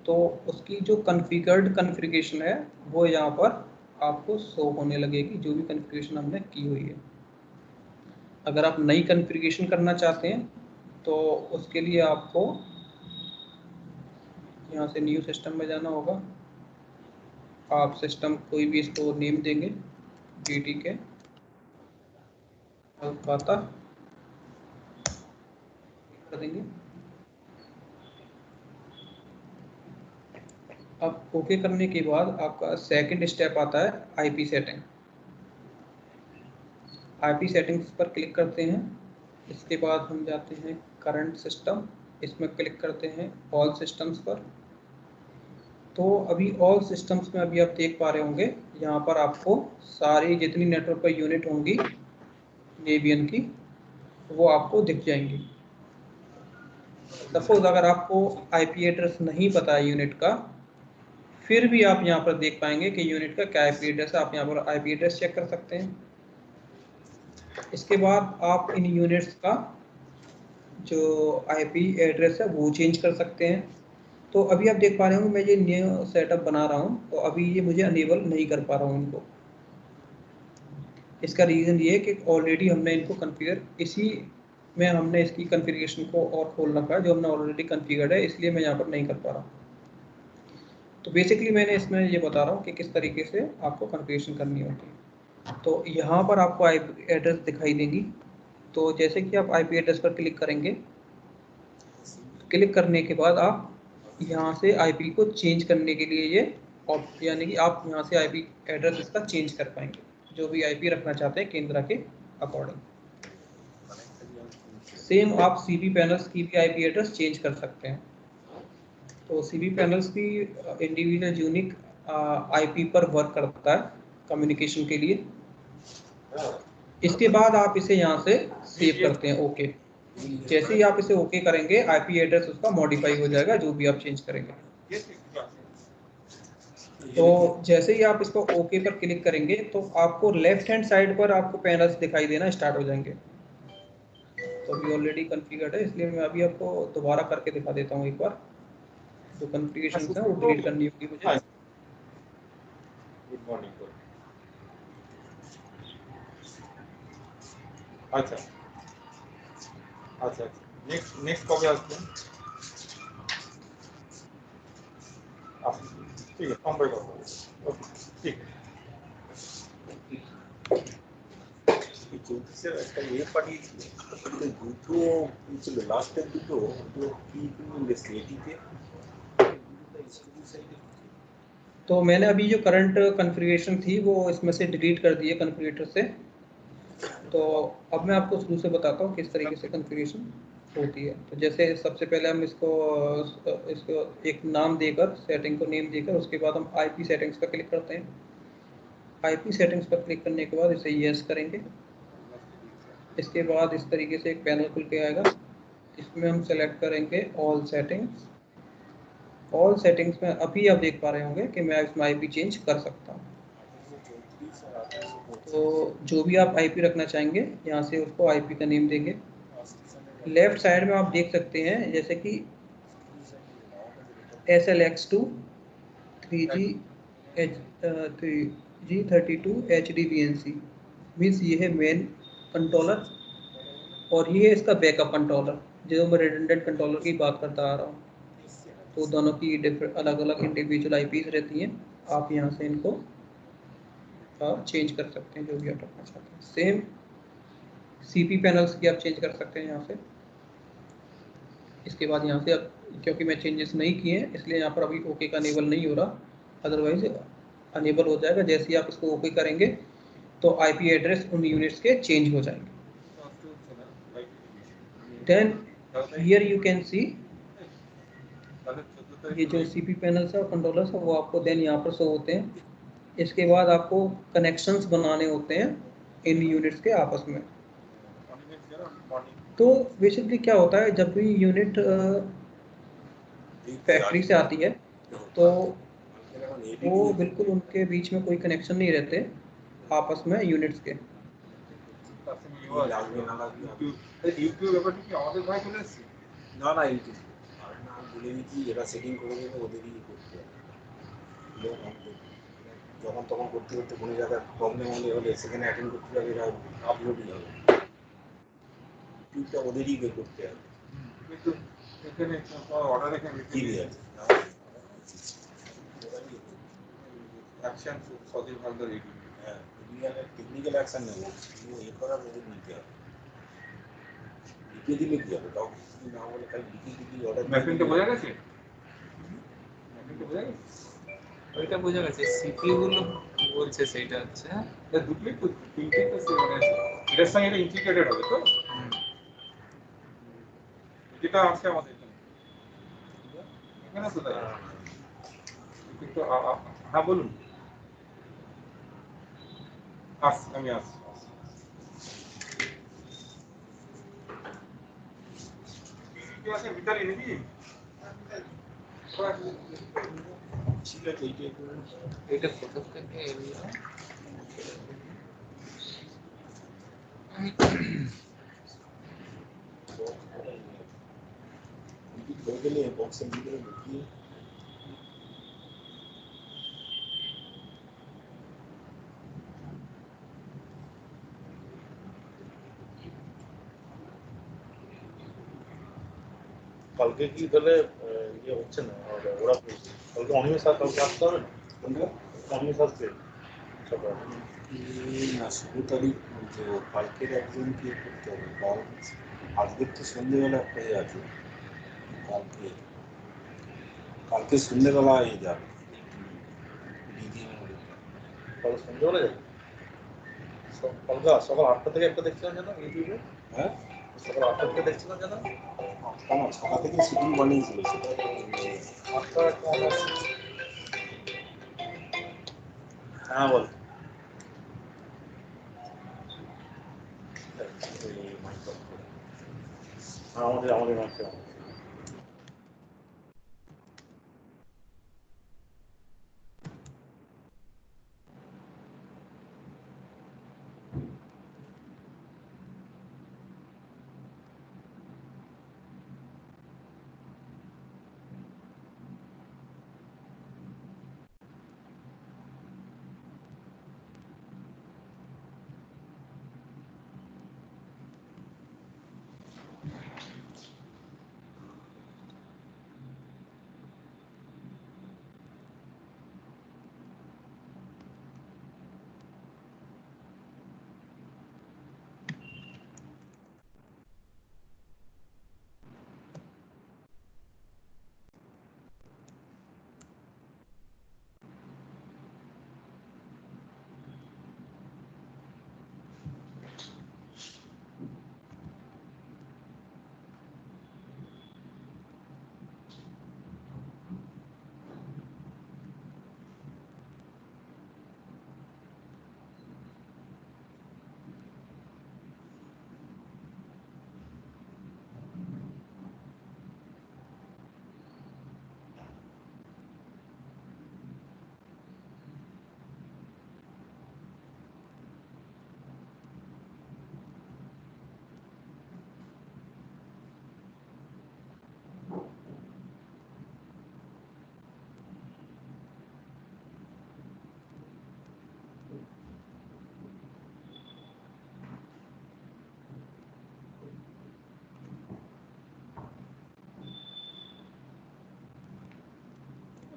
तो उसकी जो कॉन्फ़िगर्ड कॉन्फ़िगरेशन है वो यहाँ पर आपको शो होने लगेगी, जो भी कॉन्फ़िगरेशन हमने की हुई है। अगर आप नई कॉन्फ़िगरेशन करना चाहते हैं तो उसके लिए आपको यहाँ से न्यू सिस्टम में जाना होगा। आप सिस्टम कोई भी इसको नेम देंगे, DT के अलकाता कर देंगे। अब ओके करने के बाद आपका सेकंड स्टेप आता है आईपी सेटिंग। आईपी सेटिंग्स पर क्लिक करते हैं। इसके बाद हम जाते हैं करंट सिस्टम, इसमें क्लिक करते हैं ऑल सिस्टम्स पर। तो अभी ऑल सिस्टम्स में अभी आप देख पा रहे होंगे, यहाँ पर आपको सारी जितनी नेटवर्क पर यूनिट होंगी नेबियन की वो आपको दिख जाएंगी। सपोज अगर आपको आईपी एड्रेस नहीं पता है यूनिट का, फिर भी आप यहाँ पर देख पाएंगे कि यूनिट का क्या आईपी एड्रेस है। आप यहाँ पर आईपी एड्रेस चेक कर सकते हैं। इसके बाद आप इन यूनिट्स का जो आईपी एड्रेस है वो चेंज कर सकते हैं। तो अभी आप देख पा रहे होंगे मैं ये न्यू सेटअप बना रहा हूँ, तो अभी ये मुझे अनेबल नहीं कर पा रहा हूँ इनको। इसका रीज़न ये है कि ऑलरेडी हमने इनको कॉन्फ़िगर, इसी में हमने इसकी कॉन्फ़िगरेशन को और खोल रखा है जो हमने ऑलरेडी कॉन्फ़िगर्ड है, इसलिए मैं यहाँ पर नहीं कर पा रहा हूँ। तो बेसिकली मैंने इसमें ये बता रहा हूँ कि किस तरीके से आपको कॉन्फ़िगरेशन करनी होती है। तो यहाँ पर आपको आईपी एड्रेस दिखाई देंगी। तो जैसे कि आप आईपी एड्रेस पर क्लिक करेंगे, क्लिक करने के बाद आप यहाँ से आईपी को चेंज करने के लिए ये यानी कि आप यहाँ से आईपी एड्रेस इसका चेंज कर पाएंगे, जो भी आईपी रखना चाहते हैं केंद्र के अकॉर्डिंग। सेम आप सीपी पैनल्स की भी आईपी एड्रेस चेंज कर सकते हैं। तो सीपी पैनल्स भी इंडिविजुअल यूनिक आईपी पर वर्क करता है कम्युनिकेशन के लिए। इसके बाद आप इसे यहाँ से सेव करते हैं ओके। जैसे ही आप इसे ओके करेंगे, आईपी एड्रेस उसका मॉडिफाई हो जाएगा जो भी आप चेंज करेंगे। तो जैसे ही आप इसको ओके पर क्लिक करेंगे तो आपको लेफ्ट हैंड साइड पर आपको पैनल्स दिखाई देना स्टार्ट हो जाएंगे। तो अभी ऑलरेडी कॉन्फ़िगर्ड है, इसलिए मैं अभी आपको दोबारा करके दिखा देता हूँ एक बार। जो कॉन्फ़िगरेशन है वो डिलीट करनी होगी मुझे।
Good morning. अच्छा अच्छा नेक्स्ट कब আসবেন? ठीक है सोমবার কথা। ओके ठीक है।
চৌত্রিশের একটা ইয়ে পাঠিয়েছিল, দুটো ছিল লাস্টের দুটো, ওগুলো কি লিখেছি এটিতে।
तो मैंने अभी जो करंट कॉन्फ़िगरेशन थी वो इसमें से डिलीट कर दी है कॉन्फ़िगरेटर से। तो अब मैं आपको शुरू से बताता हूँ किस तरीके से कॉन्फ़िगरेशन होती है। तो जैसे सबसे पहले हम इसको एक नाम देकर, सेटिंग को नेम देकर, उसके बाद हम आईपी सेटिंग्स पर क्लिक करते हैं। आईपी सेटिंग्स पर क्लिक करने के बाद इसे यस करेंगे। इसके बाद इस तरीके से एक पैनल खुल के आएगा। इसमें हम सेलेक्ट करेंगे ऑल सेटिंग्स। ऑल सेटिंग्स में अभी आप देख पा रहे होंगे कि मैं इसमें आईपी चेंज कर सकता हूँ। तो जो भी आप आईपी रखना चाहेंगे यहाँ से उसको आईपी का नेम देंगे। लेफ्ट साइड में आप देख सकते हैं जैसे कि SLX2 3G32 HDVNC मीन्स ये है मेन कंट्रोलर और ये है इसका बैकअप कंट्रोलर, जो मैं रिडंडेंट कंट्रोलर की बात करता आ रहा हूँ। तो दोनों की अलग अलग इंडिविजुअल आईपीज रहती हैं। आप यहाँ से इनको चेंज कर सकते हैं जो भी आप रखना चाहते हैं। सेम सीपी पैनल्स की आप चेंज कर सकते हैं यहाँ से। इसके बाद यहाँ से अब क्योंकि मैं चेंजेस नहीं किए हैं इसलिए यहाँ पर अभी ओके का अनेबल नहीं हो रहा, अदरवाइज अनेबल हो जाएगा। जैसे ही आप इसको ओके करेंगे तो आईपी एड्रेस उन यूनिट्स के चेंज हो जाएंगे। Then here you can see ये जो सीपी पैनल्स है और कंट्रोलर्स है वो आपको देन यहाँ पर शो होते हैं। इसके बाद आपको कनेक्शंस बनाने होते हैं इन यूनिट्स के आपस में। तो बेसिकली क्या होता है, जब भी यूनिट फैक्ट्री से आती है तो वो बिल्कुल उनके बीच में कोई कनेक्शन नहीं रहते आपस में यूनिट्स के।
ইউটিউব ব্যাপারটা কি আমাদের ভাই চলে এসেছে?
না না ইউটিউব আমি বলে দিচ্ছি, এরা সেটিং করে দেবে, ওদেরই করতে হবে। যখন তখন করতে করতে কোনো জায়গায় প্রবলেম হলে সেখানে অ্যাটেন্ড করতে হবে, এরা আপলোডই হবে। ইউটিউবটা ওদেরই বের করতে হবে।
কিন্তু এখানে অর্ডার এখানে
কি দিয়ে আছে
অ্যাকশন সদির ভালদার ইউটিউব।
হ্যাঁ, টেকনিক্যাল অ্যাকশন নেব, কিন্তু এ করার ওদের নিতে হবে। লিখে দিলে কি হবে, কাউকে কিছু না বলে খালি লিখে দিবি অর্ডার।
ম্যাপিংটা বোঝা গেছে? ম্যাপিংটা বোঝা গেছে?
ওইটা বোঝা গেছে, সিপিইউ গুলো বলছে সেটা হচ্ছে।
এটা ডুপ্লিকেট তো তিনটে তো মানে এটার সঙ্গে এটা ইন্টিগ্রেটেড হবে তো? যেটা আছে আমাদের এখানে তো তাই একটু হ্যাঁ বলুন। আমি আসছি। কি আছে ভিতরে নাকি?
ঠিক আছে, এইটা একটু
এটা কোথা থেকে এলো?
ধরে গেলে বক্সের ভিতরে ঢুকিয়ে
কালকে কি তাহলে ইয়ে হচ্ছে না, ওরা কালকে অনিমেষ কালকে আসতে হবে না?
কোনটা
অনিমেষ আসছে সকাল।
না 16 তারিখ যে কালকের একজন কি করতে হবে, কাল আজকের তো সন্ধ্যেবেলা একটা ইয়ে আছে, কালকে কালকে সন্ধ্যেবেলা এই যাবে
কাল সন্ধ্যাবেলা যাবে। কালকে সকাল 8টা থেকে একটা দেখছিলাম যেন ইউটিউবে।
হ্যাঁ
সকাল 8টা থেকে দেখছিলাম যেন।
আমার 6টা থেকে শুটিং বানিয়েছিল, সেটা
8টা একটা আমার। হ্যাঁ বল। আমাদের মাঠে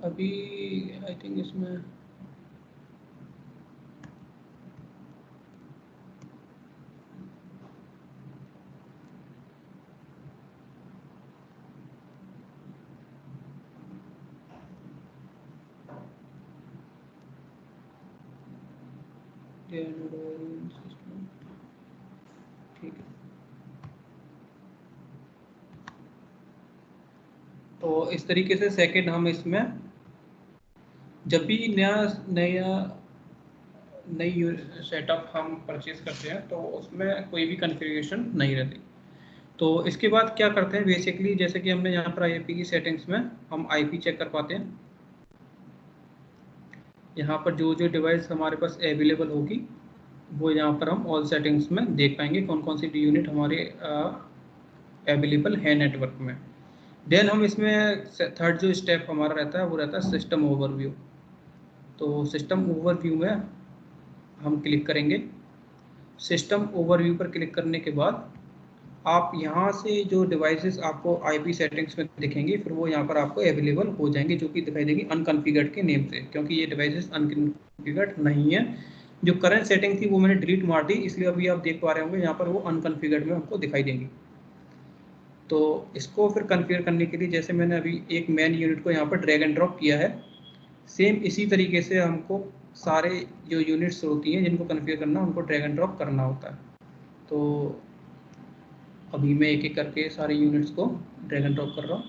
अभी आई थिंक इसमें ठीक है। तो इस तरीके से सेकंड हम इसमें जब भी नई सेटअप हम परचेज करते हैं तो उसमें कोई भी कॉन्फ़िगरेशन नहीं रहती। तो इसके बाद क्या करते हैं बेसिकली, जैसे कि हमने यहाँ पर आईपी की सेटिंग्स में हम आईपी चेक कर पाते हैं। यहाँ पर जो जो डिवाइस हमारे पास अवेलेबल होगी वो यहाँ पर हम ऑल सेटिंग्स में देख पाएंगे कौन कौन सी यूनिट हमारे अवेलेबल है नेटवर्क में। देन हम इसमें थर्ड जो स्टेप हमारा रहता है वो रहता है सिस्टम ओवरव्यू। तो सिस्टम ओवरव्यू में हम क्लिक करेंगे। सिस्टम ओवरव्यू पर क्लिक करने के बाद आप यहाँ से जो डिवाइसेस आपको आईपी सेटिंग्स में दिखेंगे फिर वो यहाँ पर आपको अवेलेबल हो जाएंगे, जो कि दिखाई देगी अनकॉन्फ़िगर्ड के नेम से, क्योंकि ये डिवाइसेस अनकॉन्फ़िगर्ड नहीं है। जो करंट सेटिंग थी वो मैंने डिलीट मार दी, इसलिए अभी आप देख पा रहे होंगे यहाँ पर वो अनकॉन्फ़िगर्ड में हमको दिखाई देंगी। तो इसको फिर कन्फिगर करने के लिए जैसे मैंने अभी एक मेन यूनिट को यहाँ पर ड्रैग एंड ड्रॉप किया है, सेम इसी तरीके से हमको सारे जो यूनिट्स होती हैं जिनको कन्फिगर करना उनको ड्रैग एंड ड्रॉप करना होता है। तो अभी मैं एक एक करके सारे यूनिट्स को ड्रैग एंड ड्रॉप कर रहा हूँ।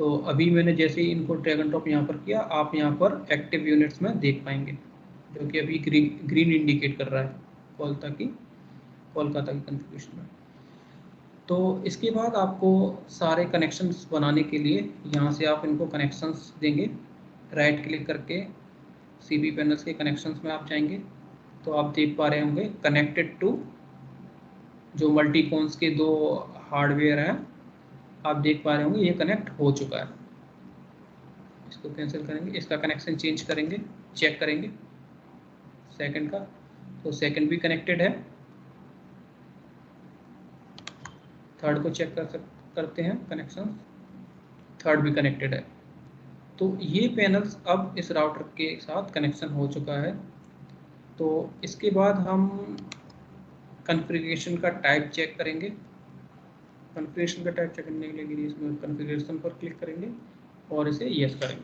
तो अभी मैंने जैसे ही इनको ड्रैग एंड ड्रॉप यहाँ पर किया, आप यहाँ पर एक्टिव यूनिट्स में देख पाएंगे, जो कि अभी ग्रीन इंडिकेट कर रहा है कोलकाता की कॉन्फ़िगरेशन में। तो इसके बाद आपको सारे कनेक्शंस बनाने के लिए यहाँ से आप इनको कनेक्शंस देंगे। राइट क्लिक करके सीबी पैनल्स के कनेक्शंस में आप जाएंगे, तो आप देख पा रहे होंगे कनेक्टेड टू, जो मल्टीकॉन्स के 2 हार्डवेयर हैं, आप देख पा रहे होंगे ये कनेक्ट हो चुका है। इसको कैंसिल करेंगे, इसका कनेक्शन चेंज करेंगे, चेक करेंगे सेकंड का, तो सेकंड भी कनेक्टेड है। थर्ड को चेक करते हैं कनेक्शन, थर्ड भी कनेक्टेड है। तो ये पैनल्स अब इस राउटर के साथ कनेक्शन हो चुका है। तो इसके बाद हम कॉन्फ़िगरेशन का टाइप चेक करेंगे। कॉन्फ़िगरेशन का टाइप चेक करने के लिए इसमें कॉन्फ़िगरेशन पर क्लिक करेंगे और इसे यस करेंगे।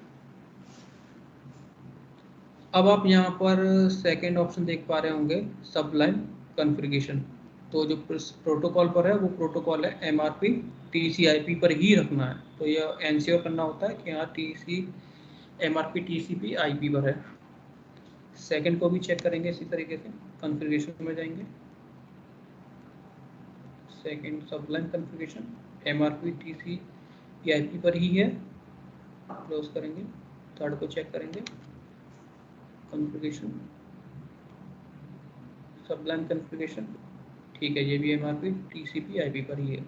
अब आप यहाँ पर सेकंड ऑप्शन देख पा रहे होंगे, सबलाइन कॉन्फ़िगरेशन। तो जो प्रोटोकॉल पर है वो प्रोटोकॉल है MRP TCP/IP पर ही रखना है। तो यह एंश्योर करना होता है कि हाँ MRP TCP/IP पर है। सेकंड को भी चेक करेंगे इसी तरीके से, कॉन्फ़िगरेशन में जाएंगे, सेकंड सबलाइन कॉन्फ़िगरेशन MRP TCP/IP पर ही है, क्लोज करेंगे। थर्ड को चेक करेंगे, कॉन्फ़िगरेशन सबलाइन कॉन्फ़िगरेशन, ठीक है, ये भी MRP TCP/IP पर ही है।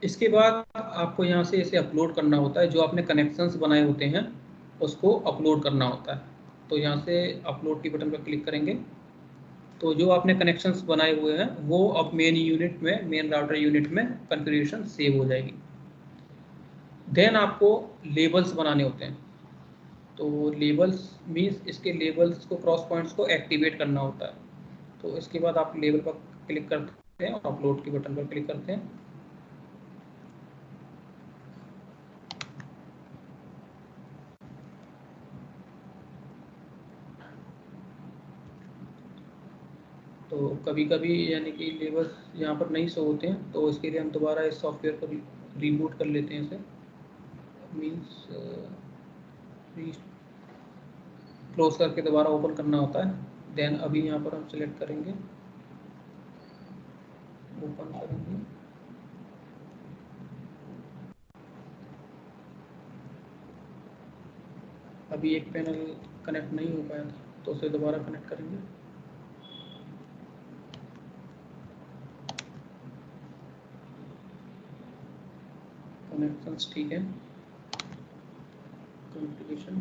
इसके बाद आपको यहाँ से इसे अपलोड करना होता है, जो आपने कनेक्शंस बनाए होते हैं उसको अपलोड करना होता है। तो यहाँ से अपलोड की बटन पर क्लिक करेंगे, तो जो आपने कनेक्शंस बनाए हुए हैं वो अब मेन राउटर यूनिट में कॉन्फ़िगरेशन सेव हो जाएगी। देन आपको लेबल्स बनाने होते हैं। तो लेबल्स मीन्स इसके लेबल्स को, क्रॉस पॉइंट्स को एक्टिवेट करना होता है। तो इसके बाद आप लेबल पर क्लिक करते हैं और अपलोड के बटन पर क्लिक करते हैं। तो कभी कभी यानी कि लेबल्स यहाँ पर नहीं शो होते हैं, तो इसके लिए हम दोबारा इस सॉफ्टवेयर को रीबूट कर लेते हैं। इसे मीन्स क्लोज करके दोबारा ओपन करना होता है। देन अभी यहाँ पर हम सिलेक्ट करेंगे, ओपन करेंगे, अभी एक पैनल कनेक्ट नहीं हो पाया था तो उसे दोबारा कनेक्ट करेंगे। कनेक्शंस ठीक है, कॉन्फ़िगरेशन,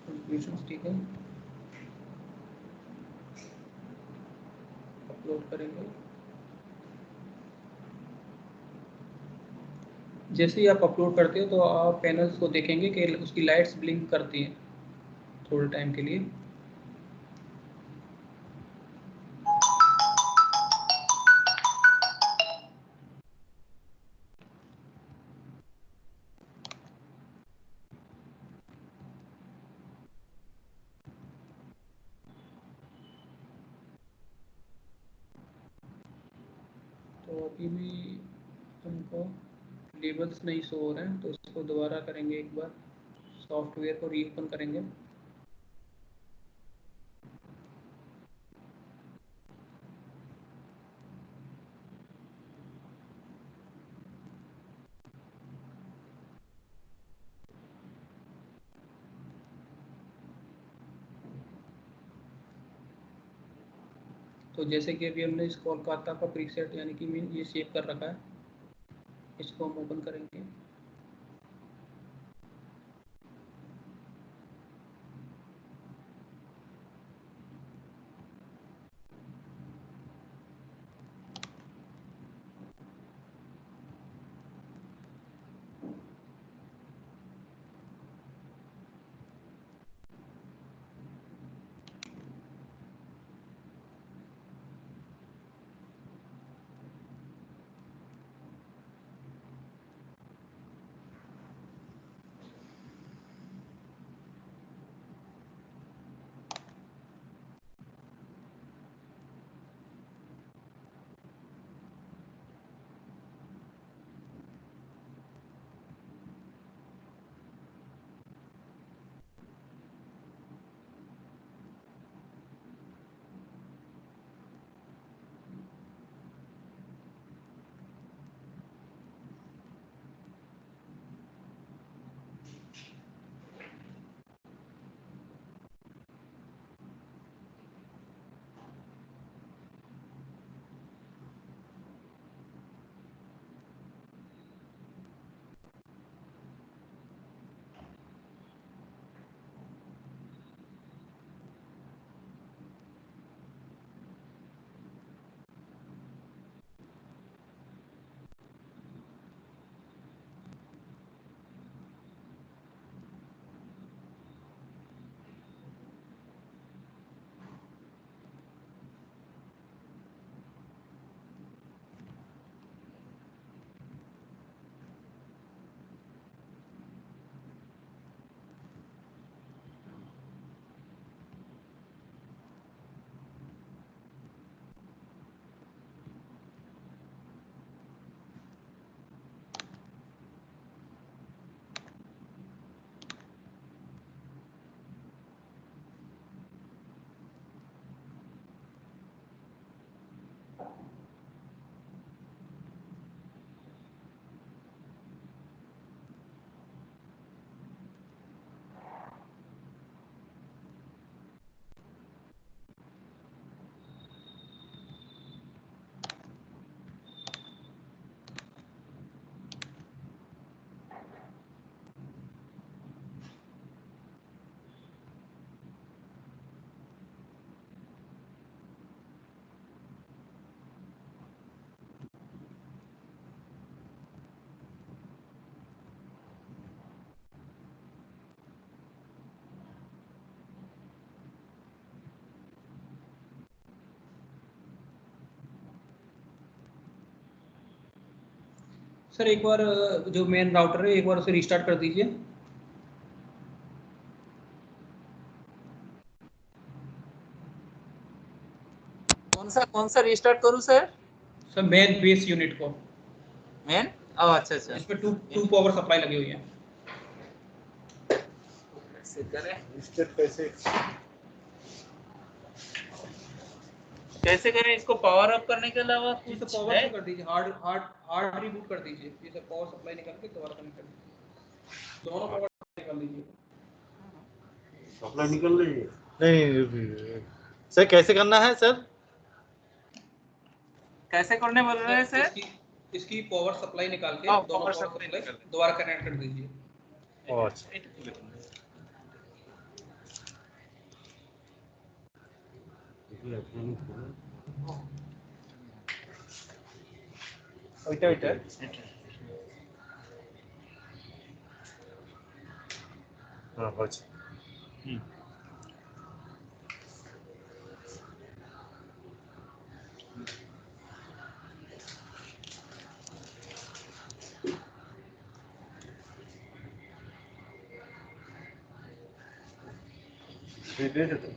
कॉन्फ़िगरेशन ठीक है, अपलोड करेंगे। जैसे ही आप अपलोड करते हो तो आप पैनल्स को देखेंगे कि उसकी लाइट्स ब्लिंक करती हैं थोड़े टाइम के लिए। तो अभी भी हमको लेबल्स नहीं शो हो रहे हैं, तो इसको दोबारा करेंगे, एक बार सॉफ्टवेयर को रीओपन करेंगे। तो जैसे कि अभी हमने इस कोलकाता का प्रीसेट यानी कि मीन ये सेव कर रखा है, इसको हम ओपन करेंगे। सर एक बार जो मेन राउटर है एक बार उसे रिस्टार्ट कर दीजिए।
कौन सा रिस्टार्ट करूं sir?
Sir main base unit को।
मेन? ओह अच्छा अच्छा।
इसमें टू पावर सप्लाई लगी हुई है।
कैसे करें?
रिस्टार्ट
कैसे करें इसको पावर अप करने के अलावा
जी
कुछ
सर पावर
है?
ऑन कर दीजिए, हार्ड रिबूट कर दीजिए। ये सर पावर सप्लाई निकाल के दोबारा कनेक्ट कर दीजिए, दोनों पावर निकाल दीजिए।
सप्लाई निकल रही है?
नहीं सर कैसे करना है सर?
कैसे करने बोल रहे हैं सर?
इसकी पावर सप्लाई निकाल के
हाँ,
दोनों
power
पावर
supply
सप्लाई
निकाल के।
दोबारा कनेक्ट कर दीजिए।
अच्छा
ওইটা ওইটা
हाँ अच्छा
दे दे तो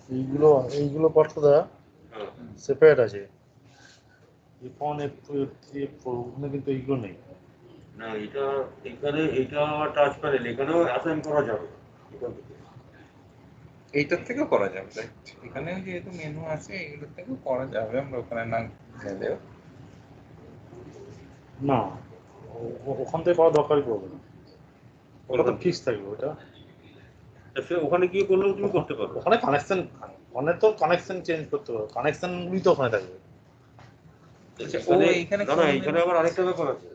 এইগুলো এইগুলো কতটা সেপারেট আছে ফোন ওখানে কিন্তু এইগুলো নেই
না এটা এখানে এটা টাচ প্যানেল এখানেও অ্যাসাইন করা যাবে
এইটার থেকেও করা যাবে রাইট এখানেও যেহেতু মেনু আছে এগুলোর থেকেও করা যাবে আমরা ওখানে না গেলেও
না ওখান থেকে করা দরকারই পড়বে না ওটা তো ফিক্স থাকবে ওটা
সে ওখানে গিয়ে করলেও তুমি করতে পারো
ওখানে কানেকশন ওখানে তো কানেকশন চেঞ্জ করতে হবে কানেকশনগুলি তো ওখানে থাকবে
এখানে
না না এখানে আবার আরেকটা ব্যাপার আছে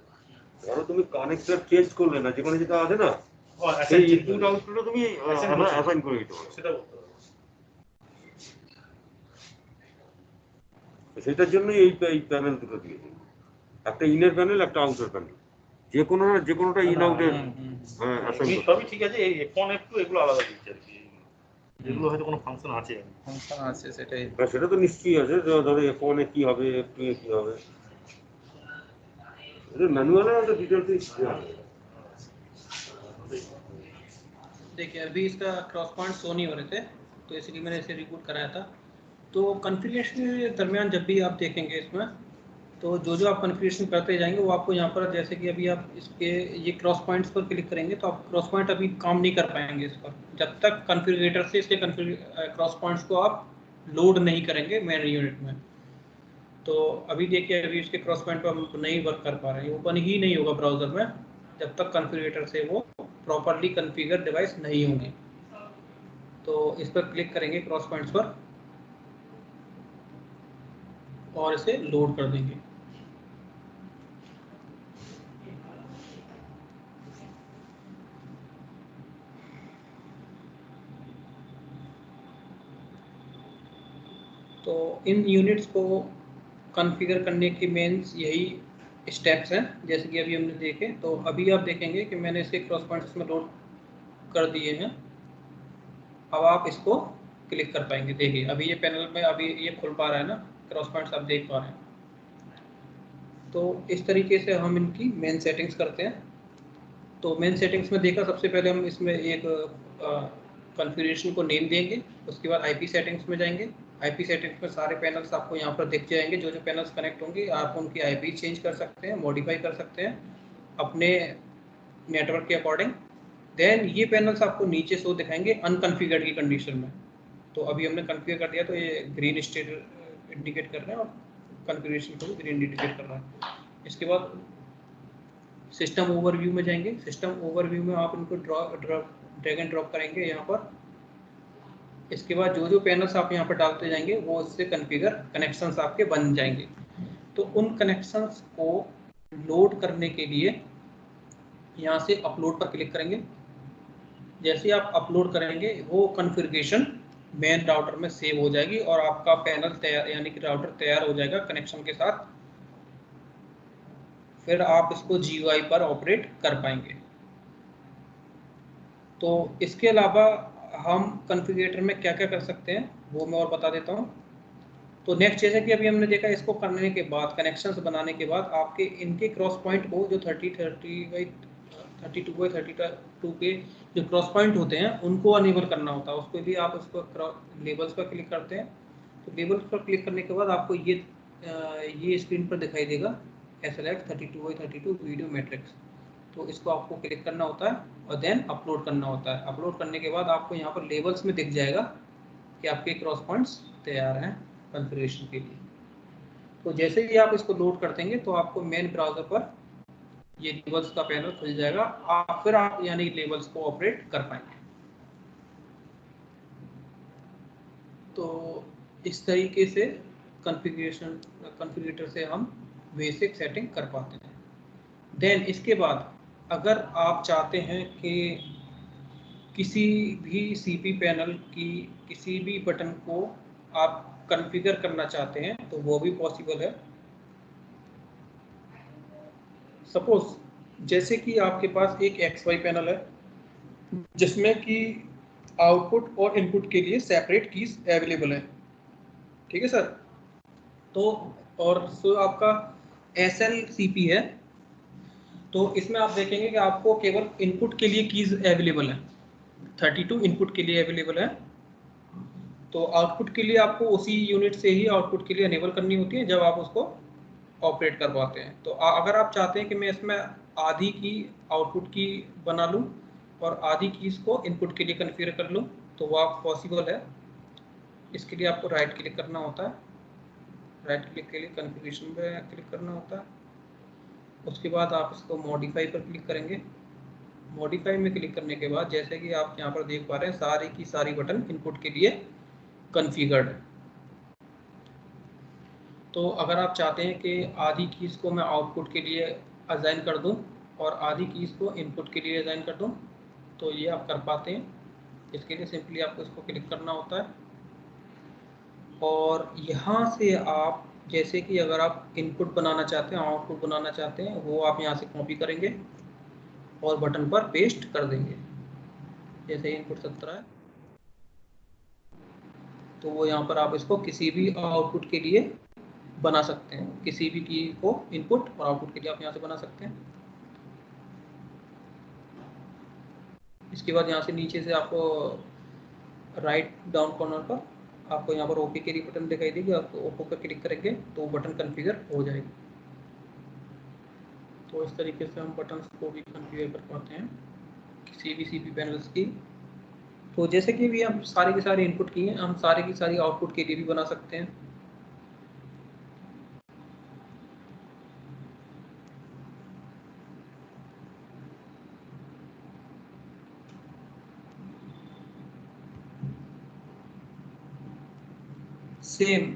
ধরো তুমি কানেক্টর চেঞ্জ করলে না যেখানে যেটা আছে না সেই ইনপুট আউটপুটও তুমি অ্যাসাইন করে দিতে পারো
সেটা বলতে হবে
সেটার জন্যই এই প্যানেল দুটো দিয়েছে একটা ইনের প্যানেল একটা আউটার প্যানেল যে কোনোটা ইন আউটের অ্যাসাইন করতে
সবই ঠিক আছে এই F1 F2 এগুলো আলাদা দিচ্ছে আর কি এগুলো হয়তো কোনো ফাংশন আছে
ফাংশন আছে সেটাই
সেটা তো নিশ্চয়ই আছে ধরো F1 এ কি হবে F2 এ কি হবে मैनुअल है तो डिटेल्स
देखिए अभी इसका क्रॉस पॉइंट शो नहीं हो रहे थे तो इसलिए मैंने इसे रिबूट कराया था। तो कॉन्फ़िगरेशन के दरमियान जब भी आप देखेंगे इसमें तो जो आप कॉन्फ़िगरेशन करते जाएंगे वो आपको यहाँ पर जैसे कि अभी आप इसके ये क्रॉस पॉइंट्स पर क्लिक करेंगे तो आप क्रॉस पॉइंट अभी काम नहीं कर पाएंगे इस पर जब तक कॉन्फ़िगरेटर से इसके क्रॉस पॉइंट्स को आप लोड नहीं करेंगे मेन यूनिट में। तो अभी देखिए अभी इसके क्रॉस पॉइंट पर हम नहीं वर्क कर पा रहे हैं, ओपन ही नहीं होगा ब्राउज़र में जब तक कॉन्फ़िगरेटर से वो प्रॉपर्ली कॉन्फ़िगर डिवाइस नहीं होंगी। तो इस पर क्लिक करेंगे क्रॉस पॉइंट्स पर और इसे लोड कर देंगे। तो इन यूनिट्स को कॉन्फ़िगर करने के मेंस यही स्टेप्स हैं जैसे कि अभी हमने देखे। तो अभी आप देखेंगे कि मैंने इसके क्रॉस पॉइंट्स में लोड कर दिए हैं। अब आप इसको क्लिक कर पाएंगे। देखिए अभी ये पैनल में अभी ये खुल पा रहा है ना, क्रॉस पॉइंट्स आप देख पा रहे हैं। तो इस तरीके से हम इनकी मेन सेटिंग्स करते हैं। तो मेन सेटिंग्स में देखा सबसे पहले हम इसमें एक कॉन्फ़िगरेशन को नेम देंगे, उसके बाद आईपी सेटिंग्स में जाएंगे। आईपी सेटिंग्स में सारे पैनल्स आपको यहाँ पर दिख जाएंगे, जो पैनल्स कनेक्ट होंगे आप उनकी आईपी चेंज कर सकते हैं, मॉडिफाई कर सकते हैं अपने नेटवर्क के अकॉर्डिंग। देन ये पैनल्स आपको नीचे शो दिखाएंगे अनकॉन्फ़िगर्ड की कंडीशन में। तो अभी हमने कॉन्फ़िगर कर दिया तो ये ग्रीन स्टेट इंडिकेट कर रहे हैं और कॉन्फ़िगरेशन को ग्रीन इंडिकेट कर रहा है। इसके बाद सिस्टम ओवरव्यू में जाएंगे। सिस्टम ओवरव्यू में आप इनको ड्रैग एंड ड्रॉप करेंगे यहाँ पर। इसके बाद जो पैनल्स आप यहाँ पर डालते जाएंगे वो उससे कॉन्फ़िगर कनेक्शंस आपके बन जाएंगे। तो उन कनेक्शंस को लोड करने के लिए यहाँ से अपलोड पर क्लिक करेंगे। जैसे आप अपलोड करेंगे वो कॉन्फ़िगरेशन मेन राउटर में सेव हो जाएगी और आपका पैनल तैयार, यानी कि राउटर तैयार हो जाएगा कनेक्शन के साथ। फिर आप इसको GUI पर ऑपरेट कर पाएंगे। तो इसके अलावा हम कॉन्फ़िगरेटर में क्या क्या कर सकते हैं वो मैं और बता देता हूँ। तो नेक्स्ट, जैसे कि अभी हमने देखा, इसको करने के बाद, कनेक्शंस बनाने के बाद, आपके इनके क्रॉस पॉइंट को जो 32 बाई 32 के जो क्रॉस पॉइंट होते हैं उनको अनेबल करना होता है। उसको भी आप उसको लेबल्स पर क्लिक करते हैं। तो लेबल्स पर क्लिक करने के बाद आपको ये स्क्रीन पर दिखाई देगा SLX 32 बाई 32 वीडियो मैट्रिक्स। तो इसको आपको क्लिक करना होता है और देन अपलोड करना होता है। अपलोड करने के बाद आपको यहाँ पर लेबल्स में दिख जाएगा कि आपके क्रॉस पॉइंट्स तैयार हैं कॉन्फ़िगरेशन के लिए। तो जैसे ही आप इसको लोड कर देंगे तो आपको मेन ब्राउज़र पर ये लेबल्स का पैनल खुल जाएगा। फिर आप यानी लेबल्स को ऑपरेट कर पाएंगे। तो इस तरीके से कॉन्फ़िगरेटर से हम बेसिक सेटिंग कर पाते हैं। देन इसके बाद अगर आप चाहते हैं कि किसी भी CP पैनल की किसी भी बटन को आप कॉन्फ़िगर करना चाहते हैं तो वो भी पॉसिबल है। सपोज जैसे कि आपके पास एक XY पैनल है जिसमें कि आउटपुट और इनपुट के लिए सेपरेट कीज अवेलेबल है, ठीक है सर। तो और आपका SLCP है, तो इसमें आप देखेंगे कि आपको केवल इनपुट के लिए कीज अवेलेबल है, 32 इनपुट के लिए अवेलेबल है। तो आउटपुट के लिए आपको उसी यूनिट से ही आउटपुट के लिए अनेबल करनी होती है जब आप उसको ऑपरेट कर पाते हैं। तो अगर आप चाहते हैं कि मैं इसमें आधी की आउटपुट की बना लूं और आधी कीज को इनपुट के लिए कॉन्फ़िगर कर लूं तो वो आप पॉसिबल है। इसके लिए आपको राइट क्लिक करना होता है, राइट क्लिक के लिए कॉन्फ़िगरेशन पे क्लिक करना होता है। उसके बाद आप इसको मॉडिफाई पर क्लिक करेंगे। मॉडिफाई में क्लिक करने के बाद जैसे कि आप यहाँ पर देख पा रहे हैं सारी की सारी बटन इनपुट के लिए कॉन्फ़िगर्ड है। तो अगर आप चाहते हैं कि आधी कीज़ को मैं आउटपुट के लिए असाइन कर दूं और आधी कीज़ को इनपुट के लिए असाइन कर दूं तो ये आप कर पाते हैं। इसके लिए सिंपली आपको इसको क्लिक करना होता है और यहाँ से आप जैसे कि अगर आप इनपुट बनाना चाहते हैं, आउटपुट बनाना चाहते हैं, वो आप यहाँ से कॉपी करेंगे और बटन पर पेस्ट कर देंगे। जैसे इनपुट 17 है तो वो यहाँ पर आप इसको किसी भी आउटपुट के लिए बना सकते हैं, किसी भी की को इनपुट और आउटपुट के लिए आप यहाँ से बना सकते हैं। इसके बाद यहाँ से नीचे से आपको राइट डाउन कॉर्नर पर आपको यहाँ पर ओके की बटन दिखाई देगी, आप ओके पर क्लिक करेंगे तो बटन कॉन्फ़िगर हो जाएगी। तो इस तरीके से हम बटन्स को भी कॉन्फ़िगर कर पाते हैं किसी भी CP पैनल्स की। तो जैसे कि भी हम सारे के सारे इनपुट की हैं, हम सारे की सारी आउटपुट के लिए भी बना सकते हैं। सेम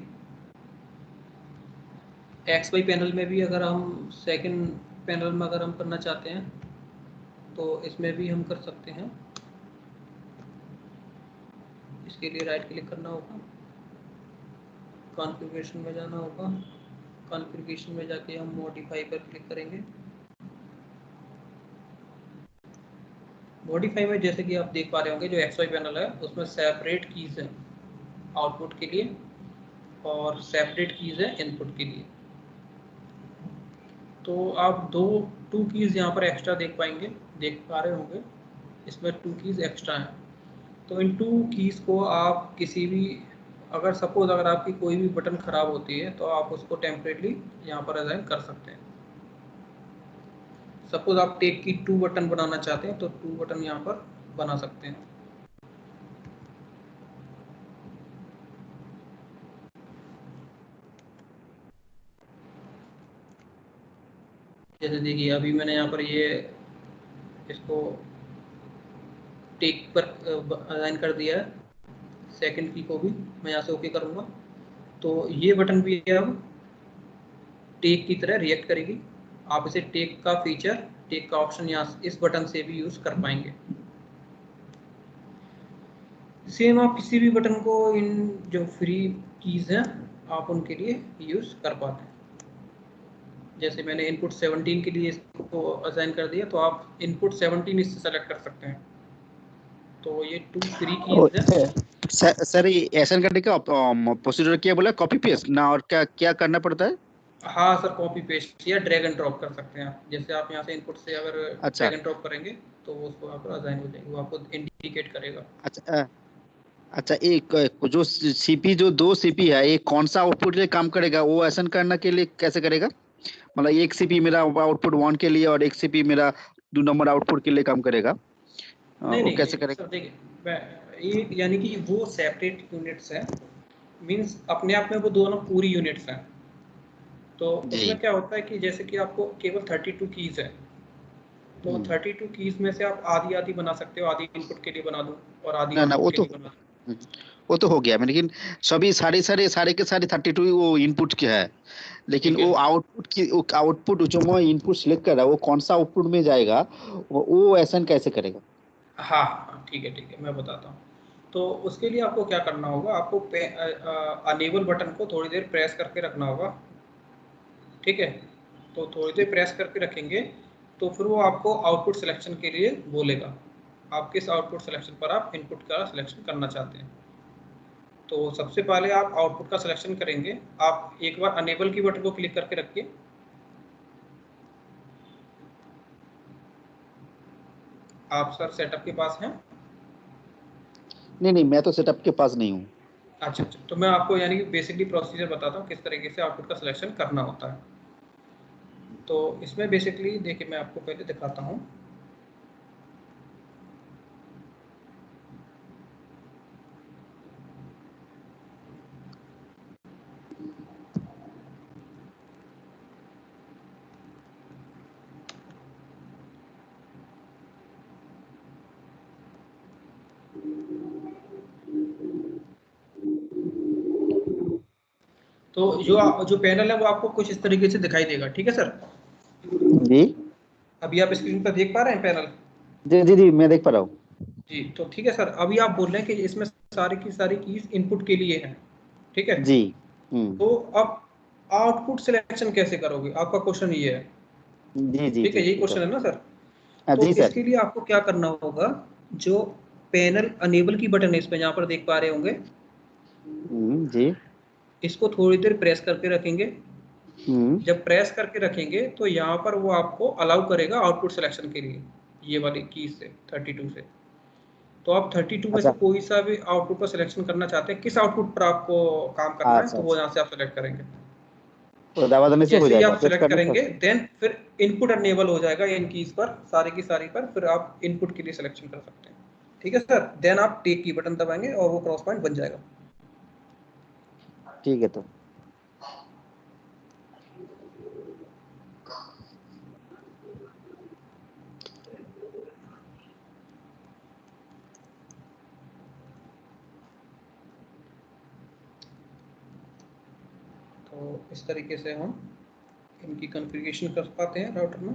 XY पैनल में भी अगर हम सेकंड पैनल में अगर हम करना चाहते हैं तो इसमें भी हम कर सकते हैं। इसके लिए राइट क्लिक करना होगा, कॉन्फ़िगरेशन में जाना होगा, कॉन्फ़िगरेशन में जाके हम मॉडिफाई पर क्लिक करेंगे। मॉडिफाई में जैसे कि आप देख पा रहे होंगे जो XY पैनल है उसमें सेपरेट कीज़ है आउटपुट के लिए और सेपरेट कीज़ है इनपुट के लिए। तो आप टू कीज़ यहाँ पर एक्स्ट्रा देख पा रहे होंगे, इसमें 2 कीज़ एक्स्ट्रा हैं। तो इन 2 कीज़ को आप किसी भी अगर सपोज अगर आपकी कोई भी बटन ख़राब होती है तो आप उसको टेम्परेटली यहाँ पर असाइन कर सकते हैं। सपोज आप टेक की 2 बटन बनाना चाहते हैं तो 2 बटन यहाँ पर बना सकते हैं। जैसे देखिए अभी मैंने यहाँ पर ये इसको टेक पर असाइन कर दिया है, सेकंड की को भी मैं यहाँ से ओके करूँगा तो ये बटन भी अब टेक की तरह रिएक्ट करेगी। आप इसे टेक का फीचर, टेक का ऑप्शन यहाँ इस बटन से भी यूज़ कर पाएंगे। सेम आप किसी भी बटन को इन जो फ्री कीज हैं आप उनके लिए यूज कर पाते हैं। जैसे मैंने इनपुट 17 के लिए इसको असाइन कर दिया, तो आप इनपुट 17 इससे सेलेक्ट कर सकते हैं। तो ये 2 फ्री कीज हैं।
सर ये एसन करने का प्रोसीजर क्या बोला, कॉपी पेस्ट ना, और क्या क्या करना पड़ता है?
हाँ सर, कॉपी पेस्ट या ड्रैग एंड ड्रॉप कर सकते हैं आप। जैसे आप यहाँ से इनपुट से अगर
अच्छा
ड्रैग एंड ड्रॉप करेंगे तो वो उसको आप असाइन हो जाएगी, वो आपको इंडिकेट करेगा।
अच्छा अच्छा, एक जो सीपी, जो 2 सीपी है, ये कौन सा आउटपुट के लिए काम करेगा? वो एसन करने के लिए कैसे करेगा? मतलब एक सीपी मेरा आउटपुट 1 के लिए और एक सीपी मेरा 2 नंबर आउटपुट के लिए काम करेगा,
नहीं
वो
नहीं
कैसे
सर,
करेगा?
देखिए ये यानी कि वो सेपरेट यूनिट्स हैं, मींस अपने आप में वो दोनों पूरी यूनिट्स हैं। तो
जी
उसमें क्या होता है कि जैसे कि आपको केवल 32 कीज है, तो 32 कीज में से आप आधी आधी बना सकते हो, आधी इनपुट के लिए बना दूं और आधी
ना
आउटपुट के लिए बना दूं।
वो तो हो गया, लेकिन सभी सारे के सारे 32 वो इनपुट के है, लेकिन
ठीक है।
वो आउटपुट जो मैं इनपुट सिलेक्ट कर रहा हूँ वो कौन सा आउटपुट में जाएगा, वो एसन कैसे करेगा?
हाँ हाँ, ठीक है, मैं बताता हूँ। तो उसके लिए आपको क्या करना होगा, आपको अनेबल बटन को थोड़ी देर प्रेस करके रखना होगा, ठीक है। तो थोड़ी देर प्रेस करके रखेंगे तो फिर वो आपको आउटपुट सिलेक्शन के लिए बोलेगा, आप किस आउटपुट सिलेक्शन पर आप इनपुट का सिलेक्शन करना चाहते हैं। तो सबसे पहले आप आउटपुट का सिलेक्शन करेंगे। आप एक बार अनेबल की बटन को क्लिक करके रखिए। आप सर सेटअप के पास हैं?
नहीं, मैं तो सेटअप के पास नहीं हूँ।
अच्छा, तो मैं आपको यानी कि बेसिकली प्रोसीजर बताता हूँ किस तरीके से आउटपुट का सिलेक्शन करना होता है। तो इसमें बेसिकली देखिए, मैं आपको पहले दिखाता हूँ। तो जो पैनल है वो आपको कुछ इस तरीके से दिखाई देगा, ठीक है सर।
जी
अभी आप स्क्रीन पर देख पा रहे हैं पैनल?
जी, मैं देख पा रहा हूँ।
जी, तो ठीक है सर। अभी आप बोल रहे हैं कि इसमें सारी की सारी कीज इनपुट के लिए हैं, ठीक है।
जी
तो अब आउटपुट सिलेक्शन कैसे करोगे, आपका क्वेश्चन ये है,
जी
ठीक है, यही
जी
क्वेश्चन है ना सर।
हाँ,
तो
जी सर।
इसके लिए आपको क्या करना होगा, जो पैनल अनेबल की बटन है इस पे यहाँ पर देख पा रहे होंगे,
जी
इसको थोड़ी देर प्रेस करके रखेंगे।
हम्म
जब प्रेस करके रखेंगे तो यहाँ पर वो आपको अलाउ करेगा आउटपुट सिलेक्शन के लिए, ये वाली की से 32 से। तो आप 32 में से
अच्छा
कोई सा भी आउटपुट पर सिलेक्शन करना चाहते हैं, किस आउटपुट पर आपको काम करना है,
अच्छा
तो वो
अच्छा,
यहाँ से आप सेलेक्ट करेंगे।
तो दवा देने से हो
जैसे ही
जाएगा,
आप
प्रेस
सिलेक्ट
करने
करेंगे
पर?
देन फिर इनपुट अनेबल हो जाएगा इन कीज पर, सारी की सारी पर, फिर आप इनपुट के लिए सिलेक्शन कर सकते हैं, ठीक है सर। देन आप टेक की बटन दबाएंगे और वो क्रॉस पॉइंट बन जाएगा।
ठीक है तो।
तो इस तरीके से हम इनकी कॉन्फ़िगरेशन कर पाते हैं राउटर में।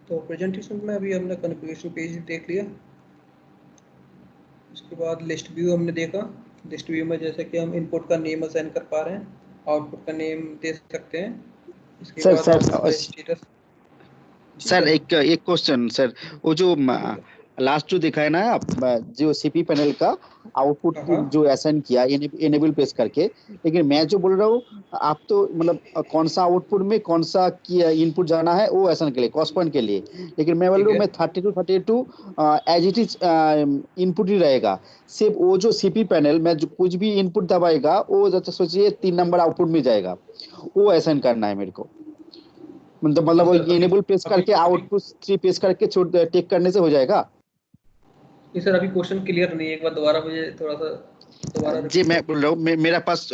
तो प्रेजेंटेशन में अभी हमने कॉन्फ़िगरेशन पेज देख लिया। उसके बाद लिस्ट व्यू हमने देखा। लिस्ट व्यू में जैसे कि हम इनपुट का नेम असाइन कर पा रहे हैं, आउटपुट का नेम दे सकते हैं। इसके
सर
बाद
सर
आउटपुट का स्टेटस। जी
सर
सर।
एक क्वेश्चन सर, वो जो
बोलिए सर।
लास्ट जो दिखाया ना आप, जो सीपी पैनल का आउटपुट
हाँ हाँ,
जो असाइन किया इनेबल प्रेस करके, लेकिन मैं जो बोल रहा हूँ, आप तो मतलब कौन सा आउटपुट में कौन सा इनपुट जाना है वो असाइन के लिए, कॉस्ट पॉइंट के लिए, लेकिन मैं बोल
ठीक
रहा हूँ
है।
मैं 32 एज इट इज इनपुट ही रहेगा। सिर्फ वो जो सीपी पैनल में जो कुछ भी इनपुट दबाएगा वो जैसे सोचिए 3 नंबर आउटपुट में जाएगा, वो असाइन करना है मेरे को। मतलब
जी
वो
सर, अभी
इनेबल प्रेस
अभी
करके
अभी
आउटपुट 3 प्रेस करके टेक करने से हो जाएगा।
जी सर, अभी क्वेश्चन क्लियर नहीं है, एक बार दोबारा मुझे थोड़ा सा दोबारा
जी
repeat
मैं
करो।
बोल रहा हूँ, मेरा पास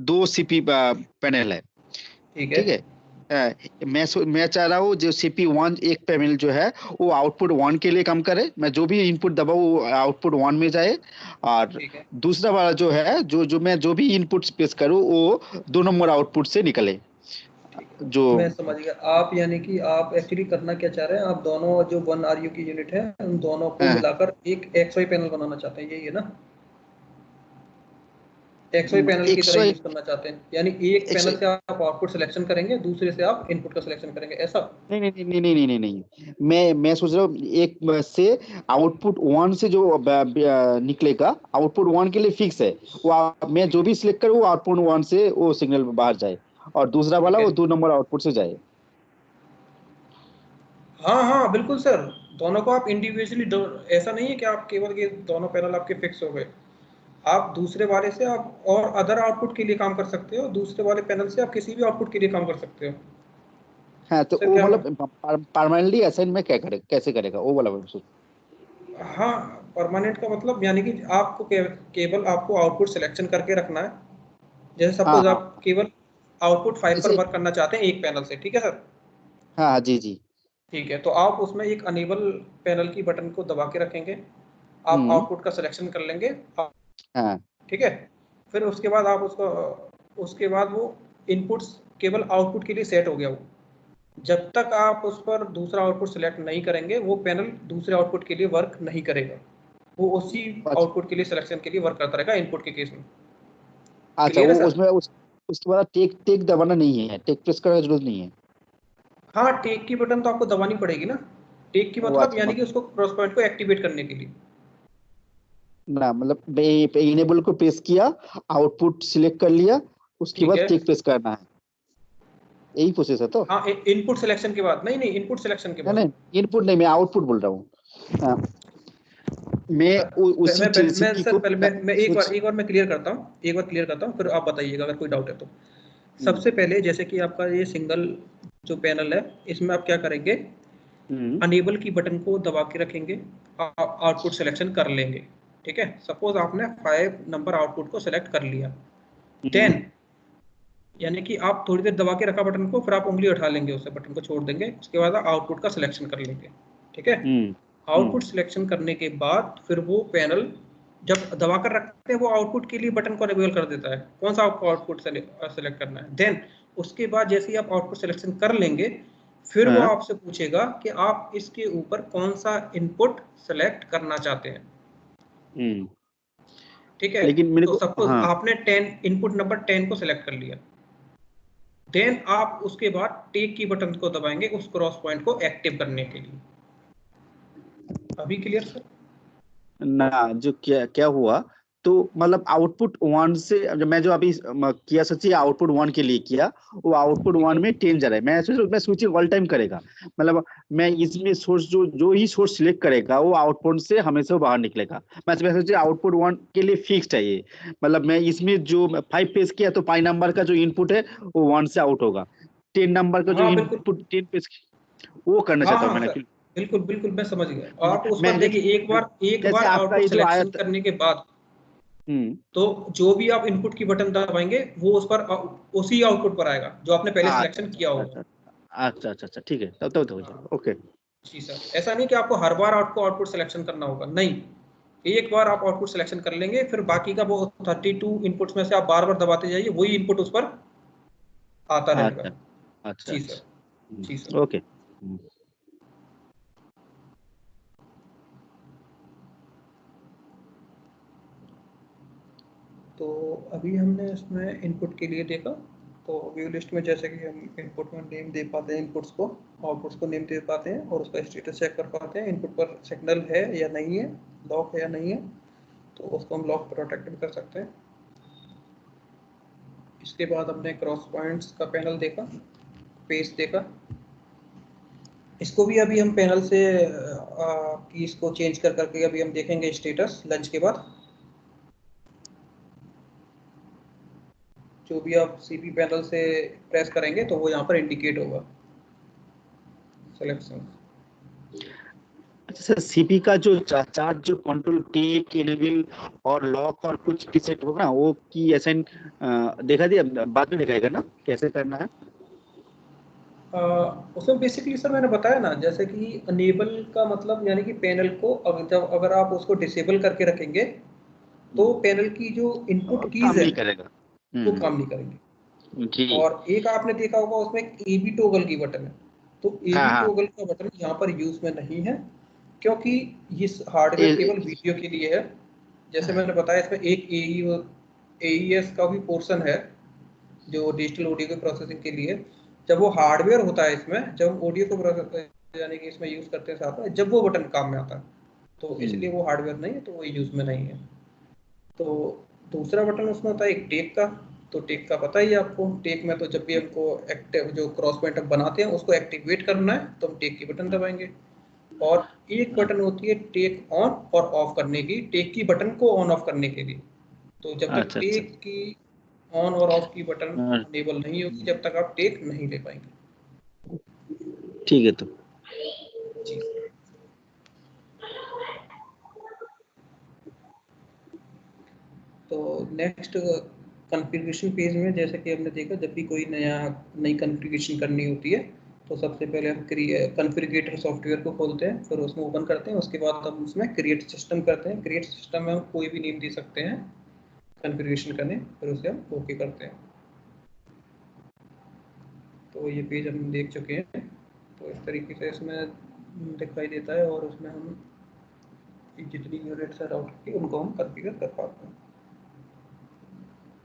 2 सीपी पैनल है,
ठीक
ठीक है। मैं चाह रहा हूँ जो CP1 एक पैनल जो है वो आउटपुट 1 के लिए काम करे, मैं जो भी इनपुट दबाऊँ वो आउटपुट 1 में जाए, और
ठीक है,
दूसरा वाला जो है जो मैं जो भी इनपुट पेश करूँ वो 2 नंबर आउटपुट से निकले
ठीक
जो।
है, मैं समझ गया। आप यानी कि आप एक्चुअली करना क्या चाह रहे हैं, आप दोनों जो 1 RU की यूनिट है उन दोनों को
हाँ,
मिलाकर एक XY पैनल बनाना चाहते हैं, यही है ना? XY पैनल की तरह
100
यूज करना चाहते हैं, यानी एक
100
पैनल से आप आउटपुट सिलेक्शन करेंगे, दूसरे से आप इनपुट का सिलेक्शन करेंगे, ऐसा?
नहीं नहीं नहीं नहीं नहीं नहीं नहीं, मैं सोच रहा हूँ एक से आउटपुट 1 से जो निकलेगा आउटपुट 1 के लिए फिक्स है, वो मैं
ठीक
जो
है,
भी सिलेक्ट करूँ वो आउटपुट 1 से वो सिग्नल बाहर जाए, और दूसरा वाला
ठीक है।
वो 2 नंबर आउटपुट से जाए।
हाँ हाँ बिल्कुल सर, दोनों को आप इंडिविजुअली, ऐसा नहीं है कि आप केवल ये दोनों पैनल आपके फिक्स हो गए। आप दूसरे वाले से आप और अदर आउटपुट के लिए काम कर सकते हो, दूसरे वाले पैनल से आप किसी भी आउटपुट के लिए काम कर सकते हो।
हाँ तो
सर
वो
क्या
मतलब परमानेंटली असाइन में क्या करे, कैसे करेगा वो वाला मैं सोच।
हाँ, परमानेंट का मतलब यानी कि आपको केवल आपको आउटपुट सिलेक्शन करके रखना है। जैसे
हाँ
सपोज
हाँ,
आप केवल आउटपुट 5 पर
जैसे
वर्क करना चाहते हैं एक पैनल से, ठीक है सर?
हाँ हाँ, जी जी।
ठीक है, तो आप उसमें एक अनेबल पैनल की बटन को दबा के रखेंगे, आप
हम्म।
आउटपुट का सिलेक्शन कर लेंगे,
हाँ
ठीक है? फिर उसके बाद आप उसको, उसके बाद वो इनपुट्स केवल आउटपुट के लिए सेट हो गया वो। जब तक आप उस पर दूसरा आउटपुट सेलेक्ट नहीं करेंगे, वो पैनल दूसरे आउटपुट के लिए वर्क नहीं करेगा। वो उसी
अच्छा
आउटपुट के लिए सिलेक्शन के लिए वर्क करता रहेगा इनपुट के केस में।
अच्छा,
क्लियर है
वो
सर?
उसमें उसके बाद टेक टेक दबाना नहीं है, टेक प्रेस करने की जरूरत नहीं है।
हाँ, टेक की बटन तो आपको दबानी पड़ेगी ना। टेक की
वो
मतलब
अच्छा
यानी कि उसको क्रॉस पॉइंट को एक्टिवेट करने के लिए।
ना, मतलब इनेबल को प्रेस किया, आउटपुट सिलेक्ट कर लिया, उसके
ठीक
बाद
है,
टिक प्रेस करना है, यही प्रोसेस है तो।
हाँ, इनपुट सिलेक्शन के बाद, नहीं नहीं, इनपुट सिलेक्शन के
नहीं
बाद।
नहीं, इनपुट नहीं, मैं आउटपुट बोल रहा हूँ। हाँ, मैं उसी
मैं
सीपी
सर
को
पहले मैं एक बार मैं क्लियर करता हूँ, एक बार क्लियर करता हूँ, फिर आप बताइएगा अगर कोई डाउट है तो।
हम्म
सबसे पहले जैसे कि आपका ये सिंगल जो पैनल है, इसमें आप क्या करेंगे,
हम्म
अनेबल की बटन को दबा के रखेंगे, आउटपुट सिलेक्शन कर लेंगे, ठीक है? सपोज आपने 5 नंबर आउटपुट को सिलेक्ट कर लिया,
हम्म
देन यानी कि आप थोड़ी देर दबा के रखा बटन को, फिर आप उंगली उठा लेंगे, उससे बटन को छोड़ देंगे, उसके बाद आउटपुट का सिलेक्शन कर लेंगे, ठीक है?
हम्म हम्म
आउटपुट सिलेक्शन करने के बाद फिर वो पैनल जब दबा कर रखते हैं, वो आउटपुट के लिए बटन को अनेबल कर देता है, कौन सा आपको आउटपुट सेलेक्ट करना है। देन उसके बाद जैसे ही आप आउटपुट सिलेक्शन कर लेंगे, फिर वो
हाँ
आपसे पूछेगा कि आप इसके ऊपर कौन सा इनपुट सेलेक्ट करना चाहते हैं,
हम्म
ठीक है?
लेकिन मेरे
तो
को
सपोज
हाँ।
आपने 10 इनपुट नंबर 10 को सिलेक्ट कर लिया, देन आप उसके बाद टेक की बटन को दबाएंगे उस क्रॉस पॉइंट को एक्टिव करने के लिए। अभी क्लियर सर?
ना, जो क्या क्या हुआ, तो मतलब आउटपुट 1 से मैं जो अभी किया सच्ची आउटपुट 1 के लिए किया, वो आउटपुट
ठीक
1
है,
में 10 जा रहा है, मैं सोच रहा हूँ मैं स्विचिंग ऑल टाइम करेगा, मतलब मैं इसमें सोर्स जो जो ही सोर्स सिलेक्ट करेगा वो आउटपुट से हमेशा बाहर निकलेगा। मैं सोच आउटपुट 1 के लिए फिक्स्ड है ये, मतलब मैं इसमें जो 5 पेश किया तो 5 नंबर का जो इनपुट है वो 1 से आउट होगा, 10 नंबर का जो
हाँ बिल्कुल,
इनपुट 10 पेश वो करना
हाँ
चाहता हूँ
हाँ
मैंने
सर, बिल्कुल बिल्कुल, मैं समझ गया। आप उस पर
मैं
देखिए, एक
जैसे
बार
आपका
आउटपुट
ये जो आया
सिलेक्शन करने के बाद,
हम्म
तो जो भी आप इनपुट की बटन दबाएंगे वो उस पर उसी आउटपुट पर आएगा जो आपने पहले
अच्छा
सिलेक्शन किया
अच्छा
होगा।
अच्छा अच्छा अच्छा अच्छा, ठीक है, तब तो हो जाएगा, ओके।
जी सर, ऐसा नहीं कि आपको हर बार आपको आउटपुट सिलेक्शन करना होगा, नहीं। एक बार आप आउटपुट सिलेक्शन कर लेंगे, फिर बाकी का वो 32 इनपुट्स में से आप बार बार दबाते जाइए, वही इनपुट उस पर आता रहेगा।
अच्छा अच्छा
जी सर,
अच्छा,
जी सर।
ओके।
तो अभी हमने इसमें इनपुट के लिए देखा, तो व्यू लिस्ट में जैसे कि हम इनपुट में नेम दे पाते हैं इनपुट्स को, आउटपुट्स को नेम दे पाते हैं, और उसका स्टेटस चेक कर पाते हैं, इनपुट पर सिग्नल है या नहीं है, लॉक है या नहीं है, तो उसको हम लॉक प्रोटेक्ट भी कर सकते हैं। इसके बाद हमने क्रॉस पॉइंट्स का पैनल देखा, पेज देखा। इसको भी अभी हम पैनल से कीज को चेंज कर करके अभी हम देखेंगे स्टेटस लंच के बाद। जो भी आप सीपी पैनल से प्रेस करेंगे तो वो यहाँ पर इंडिकेट होगा सिलेक्शन।
जैसे सीपी का जो चार्ट जो कंट्रोल टेक इनेबल और लॉक और कुछ रीसेट होगा ना, वो की असाइन देखा दिया, बाद में दिखाएगा ना कैसे करना है।
उसमें बेसिकली सर मैंने बताया ना, जैसे कि अनेबल का मतलब यानी कि पैनल को अगर आप उसको डिसेबल करके रखेंगे तो पैनल की जो इनपुट कीज
काम
है
नहीं करेगा।
वो काम नहीं करेंगे।
जी।
और एक आपने देखा होगा उसमें एक एबी टॉगल की बटन है, तो एबी
हाँ, हाँ।
टॉगल का बटन यहाँ पर यूज में नहीं है, क्योंकि ये हार्डवेयर केवल वीडियो के लिए है। जैसे मैंने बताया इसमें एक AES का भी पोर्शन है जो डिजिटल ऑडियो के प्रोसेसिंग के लिए। जब वो हार्डवेयर होता है इसमें, जब ऑडियो को प्रोसेस यानी कि इसमें यूज करते हैं साथ में, जब वो बटन काम में आता है, तो इसलिए वो हार्डवेयर नहीं है, तो वो यूज में नहीं है। तो दूसरा बटन उसमें होता है एक टेक का। तो टेक का पता ही है आपको, टेक में तो जब भी हमको एक्टिव जो क्रॉस पॉइंट हम बनाते हैं उसको एक्टिवेट करना है तो हम टेक की बटन दबाएंगे। और एक बटन होती है टेक ऑन और ऑफ करने की, टेक की बटन को ऑन ऑफ करने के लिए। तो जब तक
अच्छा,
टेक की ऑन और ऑफ की बटन
हाँ।
अनेबल नहीं होगी जब तक आप टेक नहीं ले पाएंगे।
ठीक है। तो
जी। तो नेक्स्ट कॉन्फ़िगरेशन पेज में जैसे कि हमने देखा, जब भी कोई नई कॉन्फ़िगरेशन करनी होती है तो सबसे पहले हम कॉन्फ़िगरेटर सॉफ्टवेयर को खोलते हैं, फिर उसमें ओपन करते हैं, उसके बाद हम उसमें क्रिएट सिस्टम करते हैं। क्रिएट सिस्टम में हम कोई भी नेम दे सकते हैं कॉन्फ़िगरेशन करने, फिर उसे हम ओके करते हैं। तो ये पेज हम देख चुके हैं। तो इस तरीके से इसमें दिखाई देता है और उसमें हम जितनी यूनिट्स है राउटर की उनको हम कॉन्फ़िगर कर पाते हैं।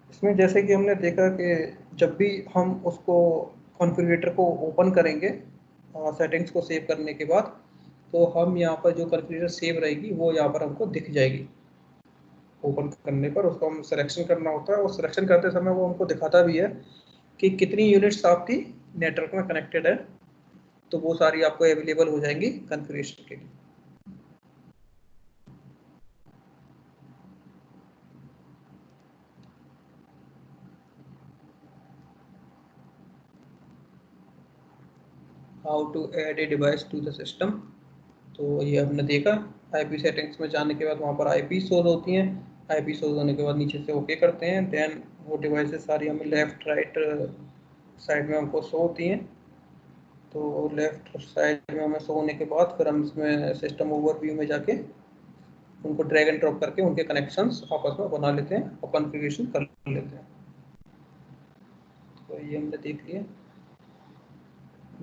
इसमें जैसे कि हमने देखा कि जब भी हम उसको कॉन्फ़िगरेटर को ओपन करेंगे सेटिंग्स को सेव करने के बाद, तो हम यहाँ पर जो कॉन्फ़िगरेटर सेव रहेगी वो यहाँ पर हमको दिख जाएगी। ओपन करने पर उसको हम सिलेक्शन करना होता है और सिलेक्शन करते समय वो हमको दिखाता भी है कि कितनी यूनिट्स आपकी नेटवर्क में कनेक्टेड है, तो वो सारी आपको अवेलेबल हो जाएंगी कॉन्फ़िगरेशन के लिए। How to add a device to the system. तो ये हमने देखा, आईपी सेटिंग्स में जाने के बाद वहाँ पर आईपी शोज होती हैं, आईपी शोज होने के बाद नीचे से ओके करते हैं, देन वो डिवाइसेस सारी हमें लेफ्ट राइट साइड में हमको शो होती हैं। तो लेफ्ट साइड में हमें शो होने के बाद फिर हम इसमें सिस्टम ओवरव्यू में जाके उनको ड्रैग एंड ड्रॉप करके उनके कनेक्शंस आपस में बना लेते हैं और कॉन्फ़िगरेशन कर लेते हैं। तो ये हमने देख लिया।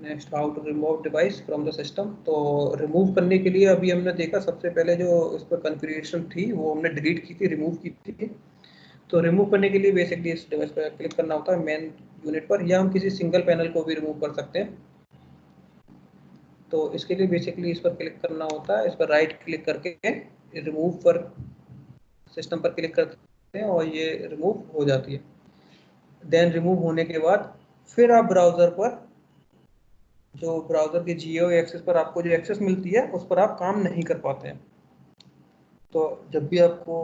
Next, how to remove device from the system. तो रिमूव करने के लिए अभी हमने देखा सबसे पहले जो इस पर कॉन्फ़िगरेशन थी वो हमने डिलीट की थी, रिमूव की थी। तो रिमूव करने के लिए बेसिकली इस डिवाइस पर क्लिक करना होता है मेन यूनिट पर, या हम किसी सिंगल पैनल को भी रिमूव कर सकते हैं। तो इसके लिए बेसिकली इस पर क्लिक करना होता है, इस पर राइट क्लिक करके रिमूव पर सिस्टम पर क्लिक करते हैं और ये रिमूव हो जाती है। देन रिमूव होने के बाद फिर आप ब्राउज़र पर, जो ब्राउज़र के जियो एक्सेस पर आपको जो एक्सेस मिलती है उस पर आप काम नहीं कर पाते हैं। तो जब भी आपको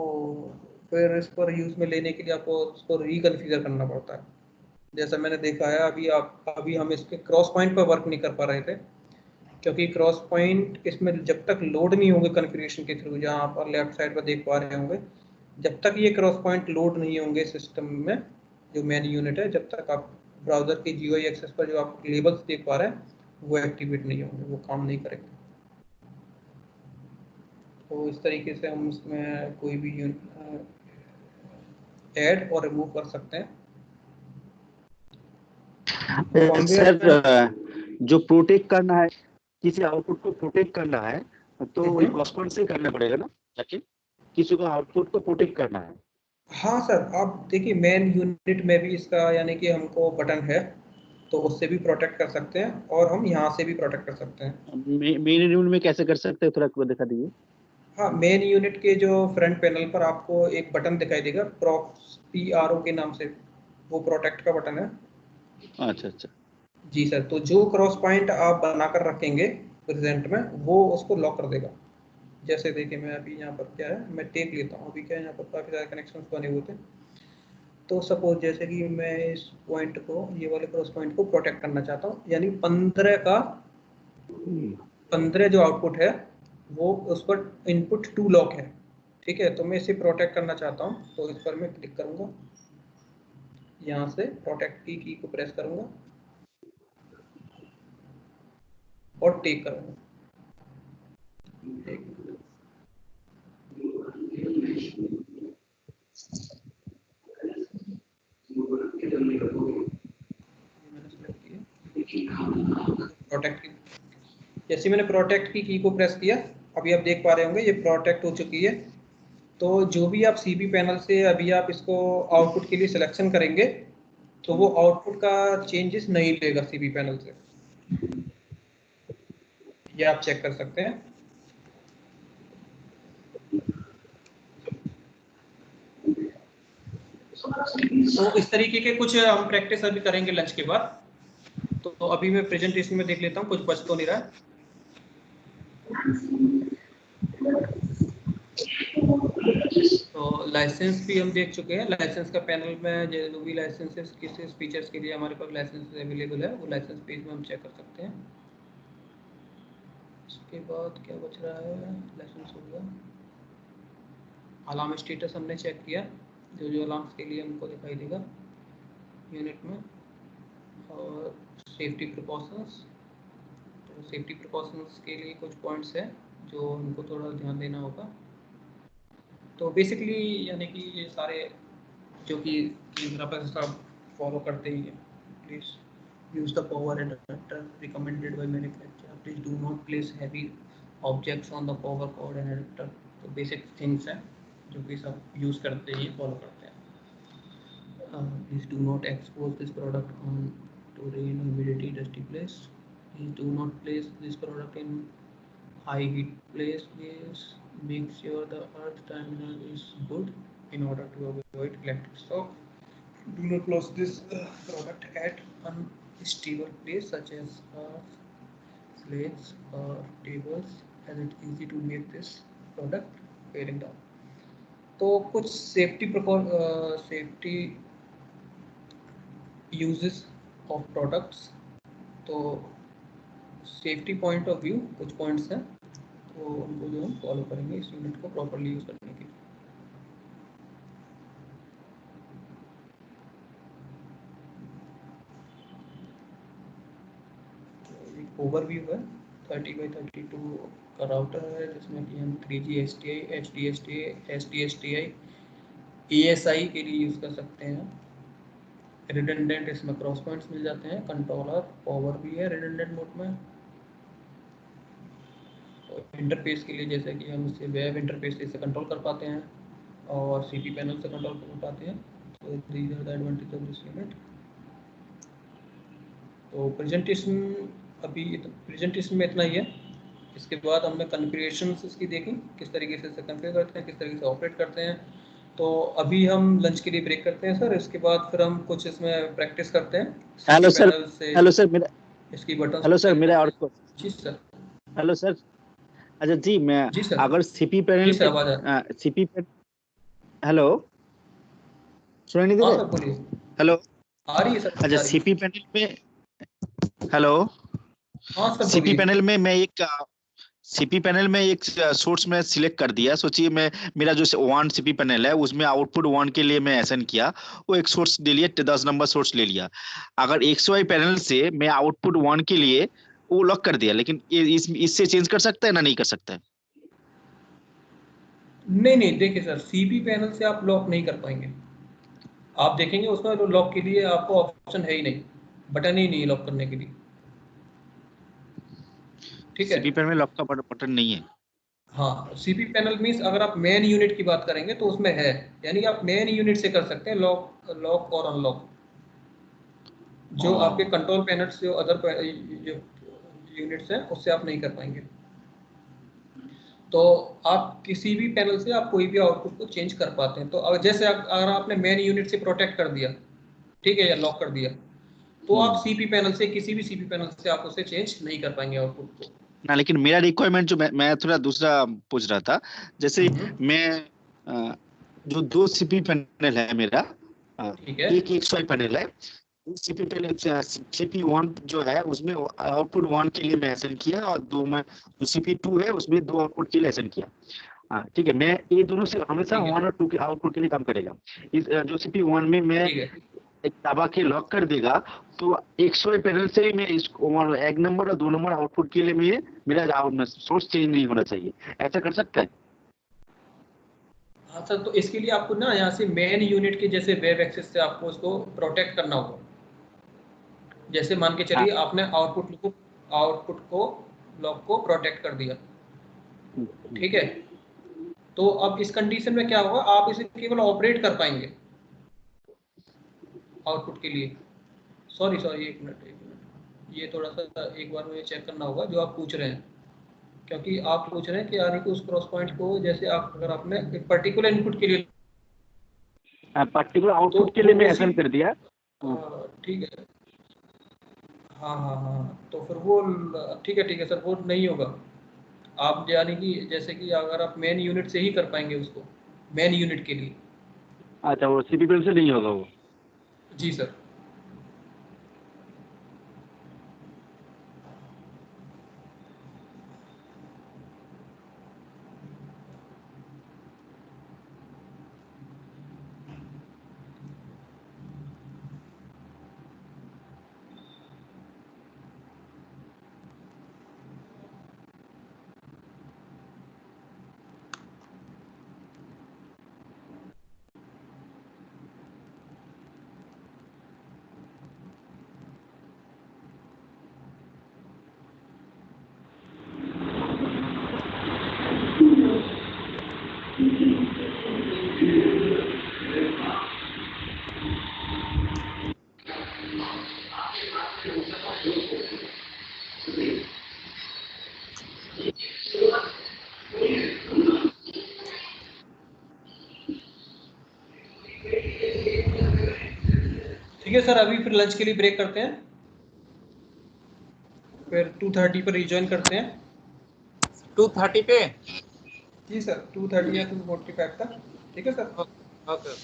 फिर इस पर यूज़ में लेने के लिए आपको उसको रिकॉन्फ़िगर करना पड़ता है। जैसा मैंने देखा है अभी हम इसके क्रॉस पॉइंट पर वर्क नहीं कर पा रहे थे, क्योंकि क्रॉस पॉइंट इसमें जब तक लोड नहीं होंगे कॉन्फ़िगरेशन के थ्रू, जहाँ आप लेफ्ट साइड पर देख पा रहे होंगे, जब तक ये क्रॉस पॉइंट लोड नहीं होंगे सिस्टम में जो मेन यूनिट है, जब तक आप ब्राउज़र के GUI एक्सेस पर जो आप लेबल्स देख पा रहे हैं वो एक्टिवेट नहीं होंगे, वो काम नहीं करेंगे। तो इस तरीके से हम उसमें कोई भी ऐड और रिमूव कर सकते हैं।
सर जो प्रोटेक्ट करना है, किसी आउटपुट को प्रोटेक्ट करना है तो वही क्रॉस पॉइंट से करना पड़ेगा ना, ताकि किसी को आउटपुट को प्रोटेक्ट करना है।
हाँ सर, आप देखिए मेन यूनिट में भी इसका यानी कि हमको बटन है तो उससे भी प्रोटेक्ट कर सकते हैं और हम यहाँ से भी प्रोटेक्ट कर सकते हैं।
मेन यूनिट में कैसे कर सकते हैं, थोड़ा दिखा दीजिए।
हाँ, मेन यूनिट के जो फ्रंट पैनल पर आपको एक बटन दिखाई देगा PRO के नाम से, वो प्रोटेक्ट का बटन है।
अच्छा अच्छा।
जी सर, तो जो क्रॉस पॉइंट आप बनाकर रखेंगे प्रेजेंट में वो उसको लॉक कर देगा। जैसे देखिए मैं अभी यहाँ पर क्या है, मैं टेक लेता हूँ, अभी क्या है यहाँ पर काफ़ी सारे कनेक्शन बने हुए थे। तो सपोज जैसे कि मैं इस पॉइंट को, ये वाले क्रॉस पॉइंट को प्रोटेक्ट करना चाहता हूँ, यानी 15 का 15 जो आउटपुट है वो उस पर इनपुट 2 लॉक है, ठीक है। तो मैं इसे प्रोटेक्ट करना चाहता हूँ, तो इस पर मैं क्लिक करूँगा, यहाँ से प्रोटेक्ट की को प्रेस करूँगा और टेक करूँगा। एक मिनट। ये मैंने सेलेक्ट किया प्रोटेक्ट की। जैसे मैंने प्रोटेक्ट की को प्रेस किया, अभी आप देख पा रहे होंगे ये प्रोटेक्ट हो चुकी है। तो जो भी आप सीपी पैनल से अभी आप इसको आउटपुट के लिए सिलेक्शन करेंगे, तो वो आउटपुट का चेंजेस नहीं लेगा सीपी पैनल से, ये आप चेक कर सकते हैं। तो इस तरीके के कुछ हम प्रैक्टिस अभी करेंगे लंच के बाद। तो अभी मैं प्रेजेंटेशन में देख लेता हूँ, कुछ बच तो नहीं रहा है। तो लाइसेंस भी हम देख चुके हैं। लाइसेंस का पैनल में जो भी लाइसेंसेस किस फीचर्स के लिए हमारे पास लाइसेंस अवेलेबल है, वो लाइसेंस पेज में हम चेक कर सकते हैं। इसके बाद क्या बच रहा है, लाइसेंस हो गया। अलार्म स्टेटस हमने चेक किया, जो अलार्म्स के लिए हमको दिखाई देगा यूनिट में। और सेफ्टी प्रिकॉशंस, तो सेफ्टी प्रिकॉशंस के लिए कुछ पॉइंट्स हैं जो हमको थोड़ा ध्यान देना होगा। तो बेसिकली यानी कि ये सारे जो कि पर सब फॉलो करते ही हैं। Please use the power adapter recommended by manufacturer. Please do not place heavy objects on the power cord and adapter. तो बेसिक थिंग्स हैं जो कि सब यूज़ करते ही फॉलो करते हैं। Please do not expose this product on to rain, humidity, dusty place. Please do not place this product in high heat place. Please make sure the earth terminal is good in order to avoid electric shock. Do not place this product at unstable place such as slates or tables, as it's easy to make this product failing down. तो कुछ safety uses of products, तो safety point of view कुछ points हैं, तो उनको जो हम follow करेंगे इस यूनिट को प्रॉपर्ली यूज करने के लिए। ओवरव्यू है। 30x32 का राउटर है जिसमें कि हम 3G STI, HDSTI, ESI के लिए यूज़ कर सकते हैं। रिडंडेंट इसमें क्रॉस पॉइंट्स मिल जाते हैं। कंट्रोलर पावर भी है रिडंडेंट मोड में। इंटरफेस के लिए जैसे कि हम इसे वेब इंटरफेस से कंट्रोल कर पाते हैं और सीपी पैनल से कंट्रोल कर पाते हैं। तो these are the advantage of this unit. तो प्रेजेंटेशन में इतना ही है। इसके बाद हमने कॉन्फ़िगरेशंस इसकी देखी, किस तरीके से कॉन्फ़िगर करते हैं, किस तरीके से ऑपरेट करते हैं। तो अभी हम लंच के लिए ब्रेक करते हैं सर। इसके बाद फिर हम कुछ इसमें प्रैक्टिस करते हैं।
हेलो सर, हेलो सर मेरा,
इसकी बटन,
हेलो सर मेरा और
जी सर,
हेलो सर। अच्छा जी, मैं
जी सर,
अगर सीपी पैनल
जी सर, आवाज आ
सीपी पैनल, हेलो सुनाई नहीं दे
हाँ
रहा?
सर बोलिए,
हेलो,
आ रही है सर,
अच्छा
आ रही है।
सीपी पैनल में, हेलो,
हाँ सर
सीपी
बोलिए।
पैनल में मैं एक सीपी पैनल में एक सोर्स में सिलेक्ट कर दिया। सोचिए मैं, मेरा जो 1 सीपी पैनल है उसमें आउटपुट 1 के लिए मैं एसन किया, वो एक सोर्स ले लिया, 10 नंबर सोर्स ले लिया। अगर XY पैनल से मैं आउटपुट 1 के लिए वो लॉक कर दिया, लेकिन इससे चेंज कर सकता है ना, नहीं कर सकता है?
नहीं देखिए सर, सीपी पैनल से आप लॉक नहीं कर पाएंगे। आप देखेंगे उसमें तो लॉक के लिए आपको ऑप्शन है ही नहीं, बटन ही नहीं है लॉक करने के लिए, ठीक है।
सीपी पैनल में लॉक का बटन नहीं है।
हाँ, सीपी पैनल मीन्स अगर आप मेन यूनिट की बात करेंगे तो उसमें है, यानी कि आप मेन यूनिट से कर सकते हैं लॉक और अनलॉक। जो आपके कंट्रोल पैनल्स, जो अदर यूनिट्स हैं, उससे आप नहीं कर पाएंगे। तो आप किसी भी पैनल से आप कोई भी आउटपुट को चेंज कर पाते हैं। तो जैसे अगर आपने मेन यूनिट से प्रोटेक्ट कर दिया, ठीक है, या लॉक कर दिया, तो आप सीपी पैनल से, किसी भी सीपी पैनल से आप उसे चेंज नहीं कर पाएंगे आउटपुट को
ना, लेकिन मेरा रिक्वायरमेंट जो मैं थोड़ा दूसरा पूछ रहा था। जैसे मैं जो 2 सीपी पैनल है मेरा,
ठीक है।
एक XY पैनल है,
सीपी पहले सीपी 1 जो है उसमें आउटपुट 1 के लिए मैं असाइन किया और 2 में जो सीपी 2 है उसमें 2 आउटपुट के लिए असाइन किया। हाँ ठीक है, मैं ये दोनों से हमेशा
ठीक है।
1 और 2 के आउटपुट के लिए काम करेगा। इस जो सीपी 1 में मैं
ठीक है।
एक दबा के लॉक कर देगा तो 100 पैनल से ही मैं इसको 1 नंबर और 2 नंबर आउटपुट के लिए मेरा सोर्स चेंज नहीं होना चाहिए, ऐसा कर सकता है?
हाँ सर, तो इसके लिए आपको ना यहाँ से मेन यूनिट के जैसे वेब एक्सेस से आपको उसको प्रोटेक्ट करना होगा। जैसे मान के चलिए आपने आउटपुट को ब्लॉक को प्रोटेक्ट कर दिया, ठीक है। तो अब इस कंडीशन में क्या होगा, आप इसे केवल ऑपरेट कर पाएंगे आउटपुट के लिए। सॉरी एक मिनट, ये थोड़ा सा एक बार मुझे चेक करना होगा जो आप पूछ रहे हैं, क्योंकि आप पूछ रहे हैं कि यानी कि उस क्रॉस पॉइंट को जैसे आप अगर आपने एक पर्टिकुलर इनपुट के लिए
पर्टिकुलर आउटपुट के लिए मैं असाइन कर दिया।
ठीक है। हाँ, तो फिर वो ठीक है सर, वो नहीं होगा। आप यानी कि जैसे कि अगर आप मेन यूनिट से ही कर पाएंगे उसको, मेन यूनिट के लिए।
अच्छा, वो सीपी से नहीं होगा वो?
जी सर। ठीक है सर, अभी फिर लंच के लिए ब्रेक करते हैं, फिर 2:30 पर रिज्वाइन करते हैं।
2:30 पे?
जी सर, 2:30 या 2:45 तक। ठीक है सर।
ओके।